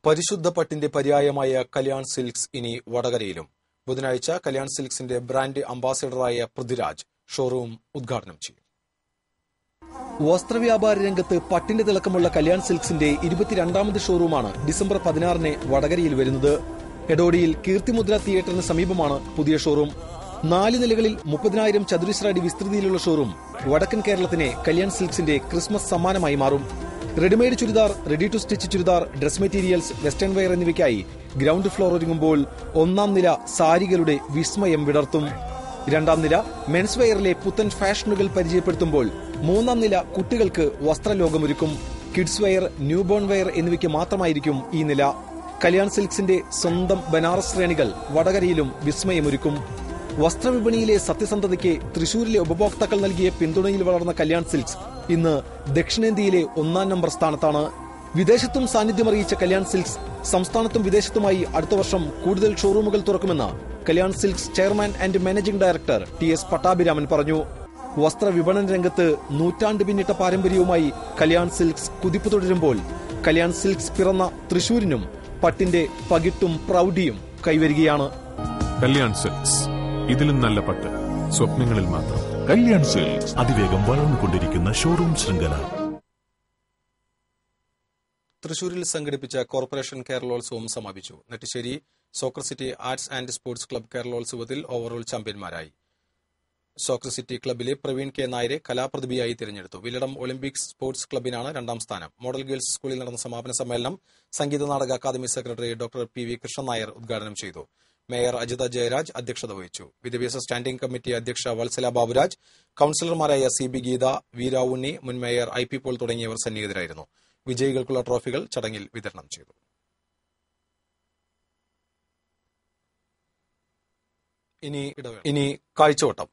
പരിശുദ്ധ പട്ടിന്റെ പര്യായമായ കല്യാൺ സിൽക്സ് ഇനി വടകരയിലും. ബുധനാഴ്ച കല്യാൺ സിൽക്സിന്റെ ബ്രാൻഡ് അംബാസിഡറായ പൃഥ്വിരാജ് ഷോറൂം ഉദ്ഘാടനം ചെയ്യും. വസ്ത്രവ്യാപാര രംഗത്ത് പട്ടിന്റെ തിളക്കമുള്ള കല്യാൺ സിൽക്സിന്റെ 22ാമത് ഷോറൂമാണ് ഡിസംബർ 16-ന് വടകരയിൽ വരുന്നത്. എടോടിയിൽ കീർത്തിമുദ്ര തിയേറ്ററിന് സമീപമാണ് പുതിയ ഷോറൂം. 4 നിലകളിൽ 30,000 ചതുരശ്ര അടി വിസ്തൃതിയിലുള്ള ഷോറൂം വടക്കൻ കേരളത്തിന് കല്യാൺ സിൽക്സിന്റെ ക്രിസ്മസ് സമ്മാനമായി മാറും. Readymade churidar, ready to stitch churidar, dress materials, western wear എന്നിവയ്ക്കായി ഗ്രൌണ്ട് ഫ്ലോർ ഒരുങ്ങുമ്പോൾ 1ാം നില സാരികളുടെ വിസ്മയം വിടർത്തും. 2ാം നില മെൻസ് വെയറിലെ പുത്തൻ ഫാഷനുകൾ പരിചയപ്പെടുത്തുമ്പോൾ 3ാം നില കുട്ടികൾക്ക് വസ്ത്രലോകമൊരുക്കും. കിഡ്സ് വെയർ, ന്യൂബോൺ വെയർ എന്നിവയ്ക്ക് മാത്രമായിരിക്കും ഈ നില. കല്യാൺ സിൽക്സിന്റെ സ്വന്തം ബനാറസ് ശ്രേണികൾ വടകരയിലും വിസ്മയമൊരുക്കും. വസ്ത്രവിപണിയിലെ സത്യസന്ധതയ്ക്ക് തൃശൂരിലെ ഉപഭോക്താക്കൾ നൽകിയ പിന്തുണയിൽ വളർന്ന കല്യാൺ സിൽക്സ് ഇന്ന് ദക്ഷിണേന്ത്യയിലെ 1ാം നമ്പർ സ്ഥാനത്താണ്. വിദേശത്തും സാന്നിധ്യമറിയിച്ച കല്യാൺ സിൽക്സ് സംസ്ഥാനത്തും വിദേശത്തുമായി അടുത്ത വർഷം കൂടുതൽ ഷോറൂമുകൾ തുറക്കുമെന്ന് Kalyan silks chairman and managing director TS Pattabhiraman പറഞ്ഞു. വസ്ത്രവിപണന രംഗത്ത് നൂറ്റാണ്ട് പിന്നിട്ട പാരമ്പര്യവുമായി കല്യാൺ സിൽക്സ് കുതിപ്പ് തുടരുമ്പോൾ കല്യാൺ സിൽക്സ് പിറന്ന തൃശൂരിനും പട്ടിന്റെ പകിട്ടും പ്രൗഢിയും കൈവരികയാണ്. കല്യാൺ സിൽക്സ്, ഇതിലും നല്ല പട്ട് സ്വപ്നങ്ങളിൽ മാത്രം. കല്യാൺ സിൽക്സ്, അതിവേഗം വളർന്നുകൊണ്ടിരിക്കുന്ന ഷോറൂം ശൃംഖല. തൃശൂരിൽ സംഘടിപ്പിച്ച കോർപ്പറേഷൻ കേരളോത്സവം സമാപിച്ചു. Nettissery soccer city arts and sports club കേരളോത്സവത്തിൽ ഓവറോൾ ചാമ്പ്യന്മാരായി. സോക്കർ സിറ്റി ക്ലബ്ബിലെ പ്രവീൺ K. നായരെ കലാപ്രതിഭയായി തിരഞ്ഞെടുത്തു. വില്ലടം ഒളിമ്പിക്സ് സ്പോർട്സ് ക്ലബ്ബിനാണ് 2ാം സ്ഥാനം. മോഡൽ ഗേൾസ് സ്കൂളിൽ നടന്ന സമാപന സമ്മേളനം Sangeetha Nataka Akademi secretary doctor PV Krishnan Nair ഉദ്ഘാടനം ചെയ്തു. മേയർ അജിത ജയരാജ് അധ്യക്ഷത വഹിച്ചു. വിദ്യാഭ്യാസ സ്റ്റാൻഡിംഗ് കമ്മിറ്റി അധ്യക്ഷ വത്സല ബാബുരാജ്, കൌൺസിലർമാരായ CB ഗീത, വീരാ ഉണ്ണി, മുൻ മേയർ IP പോൾ തുടങ്ങിയവർ സന്നിഹിതരായിരുന്നു. വിജയികൾക്കുള്ള ട്രോഫികൾ ചടങ്ങിൽ വിതരണം ചെയ്തു. ഇനി കാഴ്ചവട്ടം.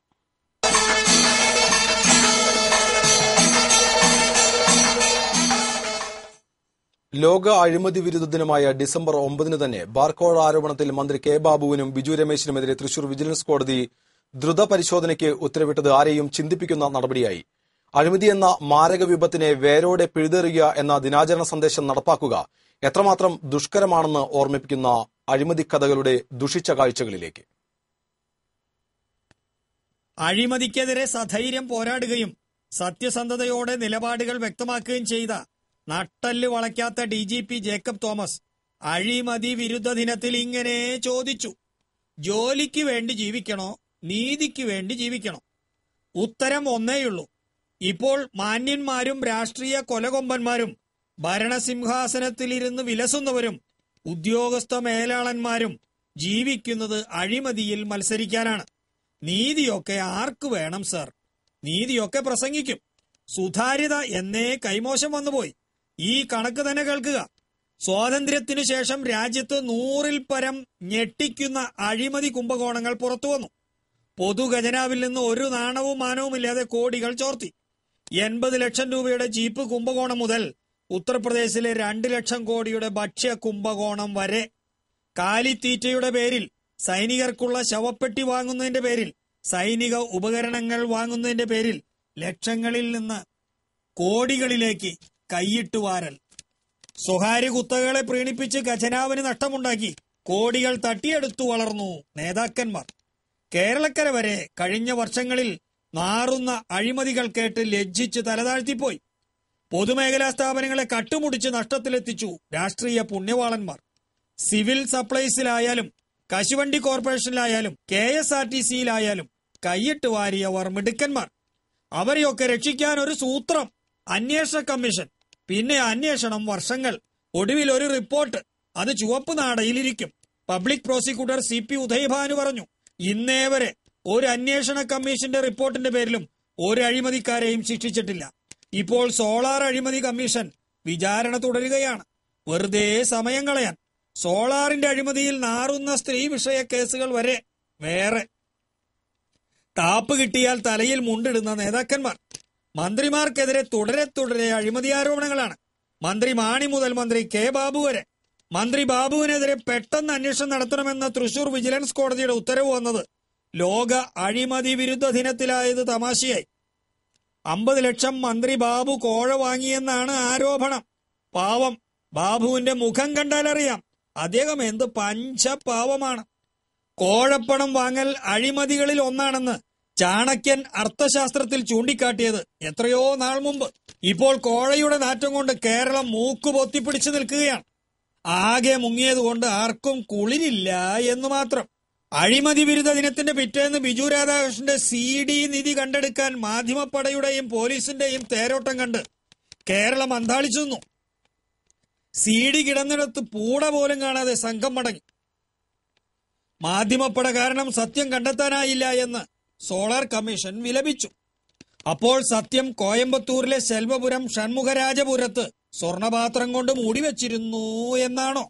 ലോക അഴിമതി വിരുദ്ധ ദിനമായ ഡിസംബർ 9-ന് തന്നെ ബാർകോഡ് ആരോപണത്തിൽ മന്ത്രി K. ബാബുവിനും ബിജു രമേശിനുമെതിരെ തൃശൂർ വിജിലൻസ് കോടതി ദ്രുത പരിശോധനയ്ക്ക് ഉത്തരവിട്ടത് ആരെയും ചിന്തിപ്പിക്കുന്ന നടപടിയായി. അഴിമതി എന്ന മാരക വിപത്തിനെ വേരോടെ പിഴുതെറിയുക എന്ന ദിനാചരണ സന്ദേശം നടപ്പാക്കുക എത്രമാത്രം ദുഷ്കരമാണെന്ന് ഓർമ്മിപ്പിക്കുന്ന അഴിമതി കഥകളുടെ ദുഷിച്ച കാഴ്ചകളിലേക്ക്. അഴിമതിക്കെതിരെ സധൈര്യം പോരാടുകയും സത്യസന്ധതയോടെ നിലപാടുകൾ വ്യക്തമാക്കുകയും ചെയ്ത നട്ടല് വളയ്ക്കാത്ത DGP ജേക്കബ് തോമസ് അഴിമതി വിരുദ്ധ ദിനത്തിൽ ഇങ്ങനെ ചോദിച്ചു: ജോലിക്ക് വേണ്ടി ജീവിക്കണോ, നീതിക്ക് വേണ്ടി ജീവിക്കണോ? ഉത്തരം ഒന്നേയുള്ളൂ. ഇപ്പോൾ മാന്യന്മാരും രാഷ്ട്രീയ കൊലകൊമ്പന്മാരും ഭരണസിംഹാസനത്തിലിരുന്ന് വിലസുന്നവരും ഉദ്യോഗസ്ഥ മേലാളന്മാരും ജീവിക്കുന്നത് അഴിമതിയിൽ മത്സരിക്കാനാണ്. നീതിയൊക്കെ ആർക്ക് വേണം സർ? നീതിയൊക്കെ പ്രസംഗിക്കും. സുതാര്യത എന്നേ കൈമോശം വന്നുപോയി. ഈ കണക്ക് തന്നെ കേൾക്കുക. സ്വാതന്ത്ര്യത്തിനു ശേഷം രാജ്യത്ത് 100-ൽ പരം ഞെട്ടിക്കുന്ന അഴിമതി കുംഭകോണങ്ങൾ പുറത്തുവന്നു. പൊതുഖജനാവിൽ നിന്ന് ഒരു നാണവും മാനവുമില്ലാതെ കോടികൾ ചോർത്തി. 80 ലക്ഷം രൂപയുടെ ജീപ്പ് കുംഭകോണം മുതൽ ഉത്തർപ്രദേശിലെ 2 ലക്ഷം കോടിയുടെ ഭക്ഷ്യ കുംഭകോണം വരെ. കാലിത്തീറ്റയുടെ പേരിൽ, സൈനികർക്കുള്ള ശവപ്പെട്ടി വാങ്ങുന്നതിന്റെ പേരിൽ, സൈനിക ഉപകരണങ്ങൾ വാങ്ങുന്നതിന്റെ പേരിൽ ലക്ഷങ്ങളിൽ നിന്ന് കോടികളിലേക്ക് കൈയിട്ട് വാരൽ. സ്വകാര്യ കുത്തകകളെ പ്രീണിപ്പിച്ച് ഖജനാവിന് നഷ്ടമുണ്ടാക്കി കോടികൾ തട്ടിയെടുത്തു വളർന്നു നേതാക്കന്മാർ. കേരളക്കര വരെ കഴിഞ്ഞ വർഷങ്ങളിൽ നാറുന്ന അഴിമതികൾ കേട്ട് ലജ്ജിച്ച് തലതാഴ്ത്തിപ്പോയി. പൊതുമേഖലാ സ്ഥാപനങ്ങളെ കട്ടുമുടിച്ച് നഷ്ടത്തിലെത്തിച്ചു രാഷ്ട്രീയ പുണ്യവാളന്മാർ. സിവിൽ സപ്ലൈസിലായാലും കശുവണ്ടി കോർപ്പറേഷനിലായാലും KSRTCയിലായാലും കൈയിട്ട് വാരിയവർ മിടുക്കന്മാർ. അവരെയൊക്കെ രക്ഷിക്കാൻ ഒരു സൂത്രം, അന്വേഷണ കമ്മീഷൻ. പിന്നെ അന്വേഷണം വർഷങ്ങൾ. ഒടുവിൽ ഒരു റിപ്പോർട്ട്. അത് ചുവപ്പ് നാടയിലിരിക്കും. പബ്ലിക് പ്രോസിക്യൂട്ടർ CP ഉദയഭാനു പറഞ്ഞു, ഇന്നേ വരെ ഒരു അന്വേഷണ കമ്മീഷന്റെ റിപ്പോർട്ടിന്റെ പേരിലും ഒരു അഴിമതിക്കാരെയും ശിക്ഷിച്ചിട്ടില്ല. ഇപ്പോൾ സോളാർ അഴിമതി കമ്മീഷൻ വിചാരണ തുടരുകയാണ്. വെറുതെ സമയം കളയാൻ. സോളാറിന്റെ അഴിമതിയിൽ നാറുന്ന സ്ത്രീ വിഷയ കേസുകൾ വരെ വേറെ. താപ്പ് കിട്ടിയാൽ തലയിൽ മുണ്ടിടുന്ന നേതാക്കന്മാർ. മന്ത്രിമാർക്കെതിരെ തുടരെ അഴിമതി ആരോപണങ്ങളാണ്. മന്ത്രി മാണി മുതൽ മന്ത്രി K ബാബു വരെ. മന്ത്രി ബാബുവിനെതിരെ പെട്ടെന്ന് അന്വേഷണം നടത്തണമെന്ന തൃശൂർ വിജിലൻസ് കോടതിയുടെ ഉത്തരവ് വന്നത് ലോക അഴിമതി വിരുദ്ധ ദിനത്തിലായത് തമാശയായി. 50 ലക്ഷം മന്ത്രി ബാബു കോഴ വാങ്ങിയെന്നാണ് ആരോപണം. പാവം ബാബുവിന്റെ മുഖം കണ്ടാലറിയാം അദ്ദേഹം എന്ത് പഞ്ചപാവമാണ്. കോഴപ്പണം വാങ്ങൽ അഴിമതികളിൽ ഒന്നാണെന്ന് ചാണക്യൻ അർത്ഥശാസ്ത്രത്തിൽ ചൂണ്ടിക്കാട്ടിയത് എത്രയോ നാൾ മുമ്പ്. ഇപ്പോൾ കോഴയുടെ നാറ്റം കൊണ്ട് കേരളം മൂക്കു പൊത്തിപ്പിടിച്ചു നിൽക്കുകയാണ്. ആകെ മുങ്ങിയതുകൊണ്ട് ആർക്കും കുളിരില്ല എന്ന് മാത്രം. അഴിമതി വിരുദ്ധ ദിനത്തിന്റെ പിറ്റേന്ന് ബിജു രാധാകൃഷ്ണന്റെ CD നിധി കണ്ടെടുക്കാൻ മാധ്യമപ്പടയുടെയും പോലീസിന്റെയും തേരോട്ടം കണ്ട് കേരളം അന്താളിച്ചു നിന്നു. CD കിടന്നിടത്ത് പൂട പോലും കാണാതെ സംഘം മടങ്ങി. മാധ്യമപ്പട കാരണം സത്യം കണ്ടെത്താനായില്ല എന്ന് സോളാർ കമ്മീഷൻ വിലപിച്ചു. അപ്പോൾ സത്യം കോയമ്പത്തൂരിലെ ശെൽവപുരം ഷൺമുഖരാജപുരത്ത് സ്വർണപാത്രം കൊണ്ട് മൂടിവെച്ചിരുന്നു എന്നാണോ?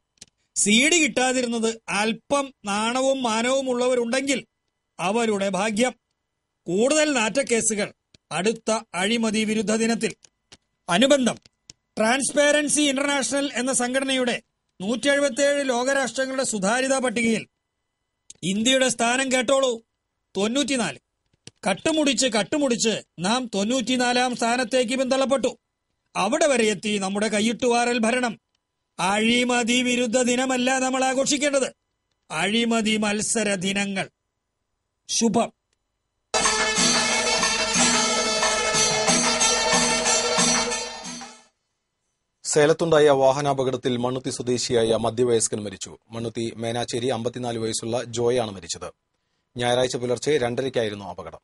CD കിട്ടാതിരുന്നത് അല്പം നാണവും മാനവും ഉള്ളവരുണ്ടെങ്കിൽ അവരുടെ ഭാഗ്യം. കൂടുതൽ നാറ്റക്കേസുകൾ അടുത്ത അഴിമതി വിരുദ്ധ ദിനത്തിൽ. അനുബന്ധം. ട്രാൻസ്പെറൻസി ഇന്റർനാഷണൽ എന്ന സംഘടനയുടെ 177 ലോകരാഷ്ട്രങ്ങളുടെ സുതാര്യതാ പട്ടികയിൽ ഇന്ത്യയുടെ സ്ഥാനം കേട്ടോളൂ, 94. കട്ടുമുടിച്ച് നാം 94-ാം സ്ഥാനത്തേക്ക് പിന്തള്ളപ്പെട്ടു. അവിടെ വരെ എത്തി നമ്മുടെ കൈയിട്ടുവാരൽ ഭരണം. അഴിമതി വിരുദ്ധ ദിനമല്ല നമ്മൾ ആഘോഷിക്കേണ്ടത്, അഴിമതി മത്സര ദിനങ്ങൾ. ശുഭം. സേലത്തുണ്ടായ വാഹനാപകടത്തിൽ മണ്ണുത്തി സ്വദേശിയായ മധ്യവയസ്കൻ മരിച്ചു. മണ്ണുത്തി മേനാച്ചേരി 54 വയസ്സുള്ള ജോയാണ് മരിച്ചത്. ഞായറാഴ്ച പുലർച്ചെ 2:30-ക്കായിരുന്നു അപകടം.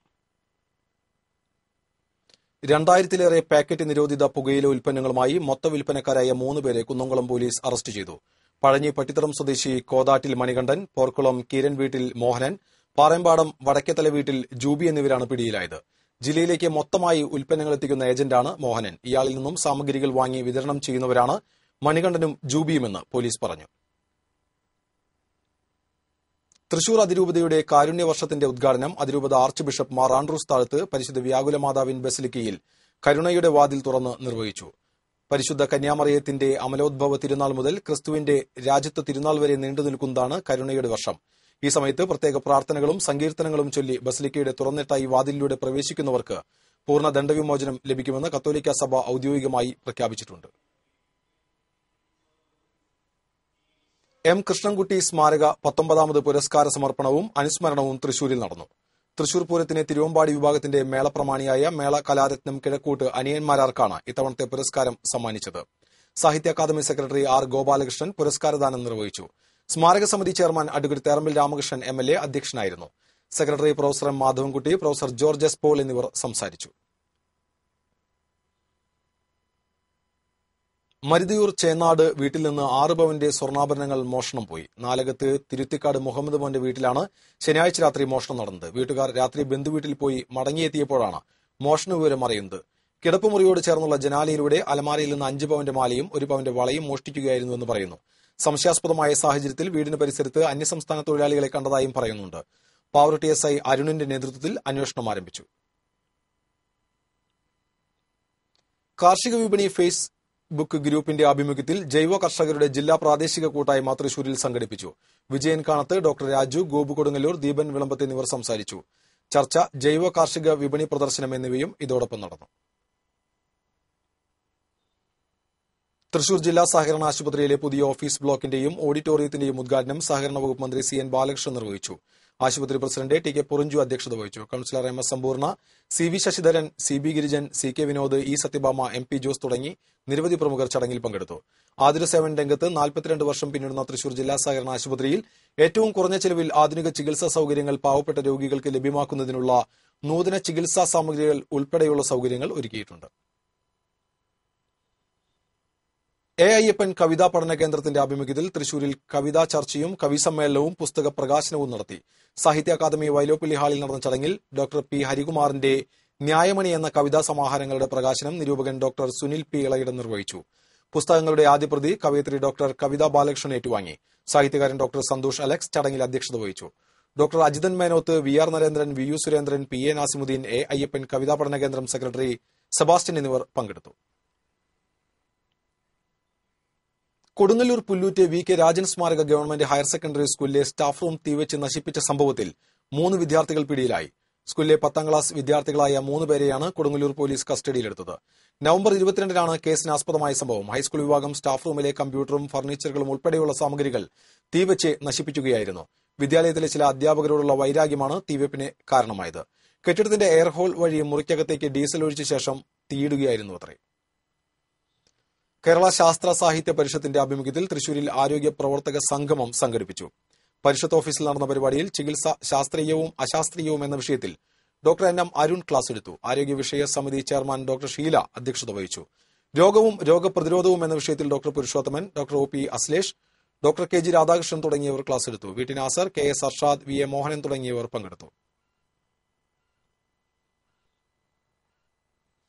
2000-ലേറെ പാക്കറ്റ് നിരോധിത പുകയില ഉൽപ്പന്നങ്ങളുമായി മൊത്ത വിൽപ്പനക്കാരായ 3 പേരെ കുന്നംകുളം പോലീസ് അറസ്റ്റ് ചെയ്തു. പഴഞ്ഞി പട്ടിത്തറം സ്വദേശി കോതാട്ടിൽ മണികണ്ഠൻ, പോർക്കുളം കീരൻ വീട്ടിൽ മോഹനൻ, പാറമ്പാടം വടക്കേത്തല വീട്ടിൽ ജൂബി എന്നിവരാണ് പിടിയിലായത്. ജില്ലയിലേക്ക് മൊത്തമായി ഉൽപ്പന്നങ്ങൾ എത്തിക്കുന്ന ഏജന്റാണ് മോഹനൻ. ഇയാളിൽ നിന്നും സാമഗ്രികൾ വാങ്ങി വിതരണം ചെയ്യുന്നവരാണ് മണികണ്ഠനും ജൂബിയുമെന്ന് പോലീസ് പറഞ്ഞു. തൃശൂർ അതിരൂപതയുടെ കാരുണ്യവർഷത്തിന്റെ ഉദ്ഘാടനം അതിരൂപത ആർച്ച് ബിഷപ്പ് മാർ ആൻഡ്രൂസ് താഴത്ത് പരിശുദ്ധ വ്യാകുലമാതാവിൻ ബസിലിക്കയിൽ കരുണയുടെ വാതിൽ തുറന്ന് നിർവഹിച്ചു. പരിശുദ്ധ കന്യാമറിയത്തിന്റെ അമലോദ്ഭവ തിരുനാൾ മുതൽ ക്രിസ്തുവിന്റെ രാജ്യത്വ തിരുനാൾ വരെ നീണ്ടുനിൽക്കുന്നതാണ് കരുണയുടെ വർഷം. ഈ സമയത്ത് പ്രത്യേക പ്രാർത്ഥനകളും സങ്കീർത്തനങ്ങളും ചൊല്ലി ബസിലിക്കയുടെ തുറന്നിട്ട ഈ വാതിലിലൂടെ പ്രവേശിക്കുന്നവർക്ക് പൂർണ്ണ ദണ്ഡവിമോചനം ലഭിക്കുമെന്ന് കത്തോലിക്ക സഭ ഔദ്യോഗികമായി പ്രഖ്യാപിച്ചിട്ടുണ്ട്. M. കൃഷ്ണൻകുട്ടി സ്മാരക 19ാമത് പുരസ്കാര സമർപ്പണവും അനുസ്മരണവും തൃശൂരിൽ നടന്നു. തൃശൂർ പൂരത്തിന് തിരുവമ്പാടി വിഭാഗത്തിന്റെ മേളപ്രമാണിയായ മേള കലാരത്നം കിഴക്കൂട്ട് അനിയന്മാരാർക്കാണ് ഇത്തവണത്തെ പുരസ്കാരം സമ്മാനിച്ചത്. Sahitya Akademi secretary R. ഗോപാലകൃഷ്ണൻ പുരസ്കാരദാനം നിർവഹിച്ചു. സ്മാരക സമിതി chairman advocate Therambil Ramakrishnan MLA അധ്യക്ഷനായിരുന്നു. Secretary professor M. Madhavankutty, professor George S. Paul എന്നിവർ സംസാരിച്ചു. മരുതിയൂർ ചേന്നാട് വീട്ടിൽ നിന്ന് 6 പവന്റെ സ്വർണ്ണാഭരണങ്ങൾ മോഷണം പോയി. നാലകത്ത് തിരുത്തിക്കാട് മുഹമ്മദ് മോന്റെ വീട്ടിലാണ് ശനിയാഴ്ച രാത്രി മോഷണം നടന്നത്. വീട്ടുകാർ രാത്രി ബന്ധുവീട്ടിൽ പോയി മടങ്ങിയെത്തിയപ്പോഴാണ് മോഷണ വിവരം അറിയുന്നത്. കിടപ്പുമുറിയോട് ചേർന്നുള്ള ജനാലയിലൂടെ അലമാരയിൽ നിന്ന് 5 പവന്റെ മാലയും 1 പവന്റെ വളയും മോഷ്ടിക്കുകയായിരുന്നുവെന്ന് പറയുന്നു. സംശയാസ്പദമായ സാഹചര്യത്തിൽ വീടിന് പരിസരത്ത് അന്യസംസ്ഥാന തൊഴിലാളികളെ കണ്ടതായും പറയുന്നുണ്ട്. പാവറട്ടി SI അരുണിന്റെ നേതൃത്വത്തിൽ അന്വേഷണം ആരംഭിച്ചു. കാർഷിക വിപണി ഫേസ്ബുക്ക് ഗ്രൂപ്പിന്റെ ആഭിമുഖ്യത്തിൽ ജൈവ കർഷകരുടെ ജില്ലാ പ്രാദേശിക കൂട്ടായ്മ തൃശൂരിൽ സംഘടിപ്പിച്ചു. വിജയൻ കാണത്ത്, ഡോക്ടർ രാജു, ഗോപു കൊടുങ്ങല്ലൂർ, ദീപൻ വിളമ്പത്ത് എന്നിവർ സംസാരിച്ചു. ചർച്ച, ജൈവ കാർഷിക വിപണി പ്രദർശനം എന്നിവയും ഇതോടൊപ്പം നടന്നു. തൃശൂർ ജില്ലാ സഹകരണ ആശുപത്രിയിലെ പുതിയ ഓഫീസ് ബ്ലോക്കിന്റെയും ഓഡിറ്റോറിയത്തിന്റെയും ഉദ്ഘാടനം സഹകരണ വകുപ്പ് മന്ത്രി CN ബാലകൃഷ്ണൻ നിർവഹിച്ചു. ആശുപത്രി പ്രസിഡന്റ് TK പൊറിഞ്ചു അധ്യക്ഷത വഹിച്ചു. Councillor MS Sampoorna, CV Sasidharan, CB Girijan, CK Vinod, E Sathyabhama, MP Jose തുടങ്ങി നിരവധി പ്രമുഖർ ചടങ്ങിൽ പങ്കെടുത്തു. ആതുര സേവന രംഗത്ത് 42 വർഷം പിന്നിടുന്ന തൃശൂർ ജില്ലാ സഹകരണ ആശുപത്രിയിൽ ഏറ്റവും കുറഞ്ഞ ചെലവിൽ ആധുനിക ചികിത്സാ സൌകര്യങ്ങൾ പാവപ്പെട്ട രോഗികൾക്ക് ലഭ്യമാക്കുന്നതിനുള്ള നൂതന ചികിത്സാ സാമഗ്രികൾ ഉൾപ്പെടെയുള്ള സൌകര്യങ്ങൾ ഒരുക്കിയിട്ടുണ്ട്. അയ്യപ്പൻ കവിതാ പഠന കേന്ദ്രത്തിന്റെ ആഭിമുഖ്യത്തിൽ തൃശൂരിൽ കവിതാ ചർച്ചയും കവിസമ്മേളനവും പുസ്തക പ്രകാശനവും നടത്തി. സാഹിത്യ അക്കാദമി വൈലോപ്പിള്ളി ഹാളിൽ നടന്ന ചടങ്ങിൽ ഡോക്ടർ P ഹരികുമാറിന്റെ ന്യായമണി എന്ന കവിതാ സമാഹാരങ്ങളുടെ പ്രകാശനം നിരൂപകൻ ഡോക്ടർ സുനിൽ P ഇളയിടം നിർവഹിച്ചു. പുസ്തകങ്ങളുടെ ആദ്യ പ്രതി കവയിത്രി ഡോക്ടർ കവിതാ ബാലകൃഷ്ണൻ ഏറ്റുവാങ്ങി. സാഹിത്യകാരൻ ഡോക്ടർ സന്തോഷ് അലക്സ് ചടങ്ങിൽ അധ്യക്ഷത വഹിച്ചു. Doctor Ajithan Menoth, VR Narendran, VU Surendran, PA Nasimuddin, Ayyappan കവിതാ പഠന കേന്ദ്രം സെക്രട്ടറി സെബാസ്റ്റ്യൻ എന്നിവർ പങ്കെടുത്തു. കൊടുങ്ങല്ലൂർ പുല്ലൂറ്റ് VK രാജൻ സ്മാരക ഗവൺമെന്റ് ഹയർ സെക്കൻഡറി സ്കൂളിലെ സ്റ്റാഫ് റൂം തീവച്ച് നശിപ്പിച്ച സംഭവത്തിൽ 3 വിദ്യാർത്ഥികൾ പിടിയിലായി. സ്കൂളിലെ 10ാം ക്ലാസ് വിദ്യാർത്ഥികളായ 3 പേരെയാണ് കൊടുങ്ങല്ലൂർ പോലീസ് കസ്റ്റഡിയിലെടുത്തത്. നവംബർ 22-നാണ് കേസിനാസ്പദമായ സംഭവം. ഹൈസ്കൂൾ വിഭാഗം സ്റ്റാഫ് റൂമിലെ കമ്പ്യൂട്ടറും ഫർണിച്ചറുകളും ഉൾപ്പെടെയുള്ള സാമഗ്രികൾ തീവച്ച് നശിപ്പിക്കുകയായിരുന്നു. വിദ്യാലയത്തിലെ ചില അധ്യാപകരോടുള്ള വൈരാഗ്യമാണ് തീവെപ്പിന് കാരണമായത്. കെട്ടിടത്തിന്റെ എയർ ഹോൾ വഴി മുറിക്കകത്തേക്ക് ഡീസൽ ഒഴിച്ച ശേഷം തീയിടുകയായിരുന്നു അത്രേ. കേരള ശാസ്ത്ര സാഹിത്യ പരിഷത്തിന്റെ ആഭിമുഖ്യത്തിൽ തൃശൂരിൽ ആരോഗ്യ പ്രവർത്തക സംഗമം സംഘടിപ്പിച്ചു. പരിഷത്ത് ഓഫീസിൽ നടന്ന പരിപാടിയിൽ ചികിത്സ ശാസ്ത്രീയവും അശാസ്ത്രീയവും എന്ന വിഷയത്തിൽ ഡോക്ടർ NM അരുൺ ക്ലാസ് എടുത്തു. ആരോഗ്യ വിഷയ സമിതി ചെയർമാൻ ഡോക്ടർ ഷീല അധ്യക്ഷത വഹിച്ചു. രോഗവും രോഗപ്രതിരോധവും എന്ന വിഷയത്തിൽ doctor Purushothaman, doctor OP Ashlesh, doctor KG Radhakrishnan തുടങ്ങിയവർ ക്ലാസ് എടുത്തു. VT Nasar, KS Arshad, VA Mohanan തുടങ്ങിയവർ പങ്കെടുത്തു.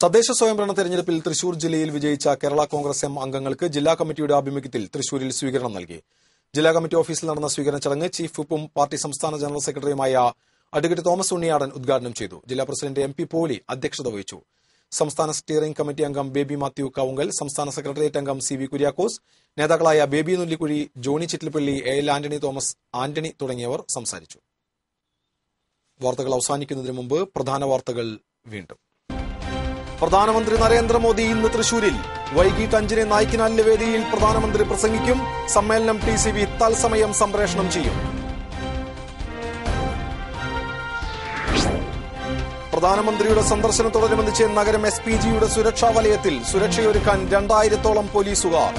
തദ്ദേശ സ്വയംഭരണ തെരഞ്ഞെടുപ്പിൽ തൃശൂർ ജില്ലയിൽ വിജയിച്ച കേരള കോൺഗ്രസ് M അംഗങ്ങൾക്ക് ജില്ലാ കമ്മിറ്റിയുടെ ആഭിമുഖ്യത്തിൽ തൃശൂരിൽ സ്വീകരണം നൽകി. ജില്ലാ കമ്മിറ്റി ഓഫീസിൽ നടന്ന സ്വീകരണ ചടങ്ങ് ചീഫ് വിപ്പും പാർട്ടി സംസ്ഥാന ജനറൽ സെക്രട്ടറിയുമായ അഡ്വക്കേറ്റ് തോമസ് ഉണ്ണിയാടൻ ഉദ്ഘാടനം ചെയ്തു. ജില്ലാ പ്രസിഡന്റ് MP പോളി അധ്യക്ഷത വഹിച്ചു. സംസ്ഥാന സ്റ്റിയറിംഗ് കമ്മിറ്റി അംഗം ബേബി മാത്യു കാവുങ്കൽ, സംസ്ഥാന സെക്രട്ടേറിയറ്റ് അംഗം CB കുര്യാക്കോസ്, നേതാക്കളായ Baby Nullikuzhi, Johny Chittilappilly, AL Antony, Thomas Antony തുടങ്ങിയവർ സംസാരിച്ചു. വാർത്തകൾ അവസാനിക്കുന്നതിന് മുമ്പ് പ്രധാന വാർത്തകൾ വീണ്ടും. പ്രധാനമന്ത്രി നരേന്ദ്രമോദി ഇന്ന് തൃശൂരിൽ വൈകിട്ട് 5-ന് നായ്ക്കിനാലിലെ വേദിയിൽ പ്രധാനമന്ത്രി പ്രസംഗിക്കും. സമ്മേളനം TCV തത്സമയം സംപ്രേഷണം ചെയ്യും. പ്രധാനമന്ത്രിയുടെ സന്ദർശനത്തോടനുബന്ധിച്ച് നഗരം SPGയുടെ സുരക്ഷാ വലയത്തിൽ സുരക്ഷയൊരുക്കാൻ 2000-ഓളം പോലീസുകാർ.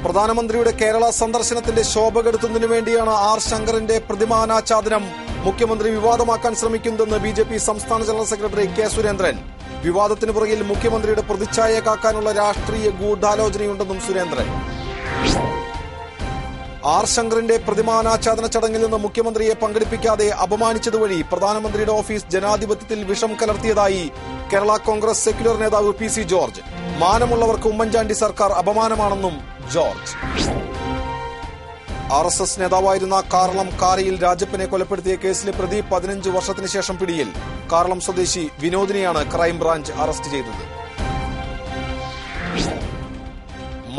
പ്രധാനമന്ത്രിയുടെ കേരള സന്ദർശനത്തിന്റെ ശോഭ കെടുത്തുന്നതിനു വേണ്ടിയാണ് R ശങ്കറിന്റെ പ്രതിമാനാച്ഛാദനം മുഖ്യമന്ത്രി വിവാദമാക്കാൻ ശ്രമിക്കുന്നതെന്ന് BJP സംസ്ഥാന ജനറൽ സെക്രട്ടറി K സുരേന്ദ്രൻ. വിവാദത്തിന് പുറകിൽ മുഖ്യമന്ത്രിയുടെ പ്രതിച്ഛായ കാക്കാനുള്ള രാഷ്ട്രീയ ഗൂഢാലോചനയുണ്ടെന്നും സുരേന്ദ്രൻ. R ശങ്കറിന്റെ പ്രതിമാനാച്ഛാദന ചടങ്ങിൽ നിന്ന് മുഖ്യമന്ത്രിയെ പങ്കെടുപ്പിക്കാതെ അപമാനിച്ചതുവഴി പ്രധാനമന്ത്രിയുടെ ഓഫീസ് ജനാധിപത്യത്തിൽ വിഷം കലർത്തിയതായി കേരള കോൺഗ്രസ് സെക്യുലർ നേതാവ് PC ജോർജ്. മാനമുള്ളവർക്ക് ഉമ്മൻചാണ്ടി സർക്കാർ അപമാനമാണെന്നും ജോർജ്. RSS നേതാവായിരുന്ന കാറളം കാരയിൽ രാജപ്പനെ കൊലപ്പെടുത്തിയ കേസിലെ പ്രതി 15 വർഷത്തിന് ശേഷം പിടിയിൽ. കാറളം സ്വദേശി വിനോദിനെയാണ് ക്രൈംബ്രാഞ്ച് അറസ്റ്റ് ചെയ്തത്.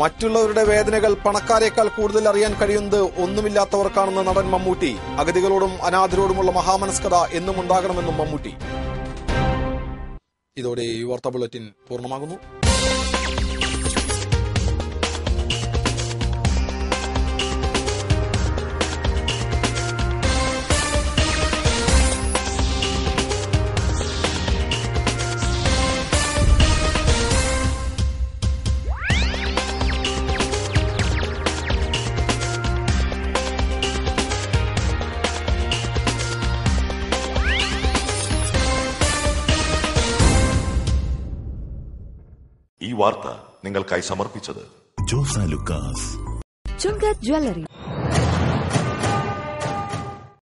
മറ്റുള്ളവരുടെ വേദനകൾ പണക്കാരേക്കാൾ കൂടുതൽ അറിയാൻ കഴിയുന്നത് ഒന്നുമില്ലാത്തവർക്കാണെന്ന് നടൻ മമ്മൂട്ടി. അഗതികളോടും അനാഥരോടുമുള്ള മഹാമനസ്കത എന്നും ഉണ്ടാകണമെന്നും മമ്മൂട്ടി. ഇതോടെ ഈ വാർത്താ ബുള്ളറ്റിൻ പൂർണ്ണമാകുന്നു. ഈ വാർത്ത നിങ്ങൾക്കായി സമർപ്പിച്ചത് ജോസ ലുക്കാസ് ചുങ്കത് ജ്വല്ലറി.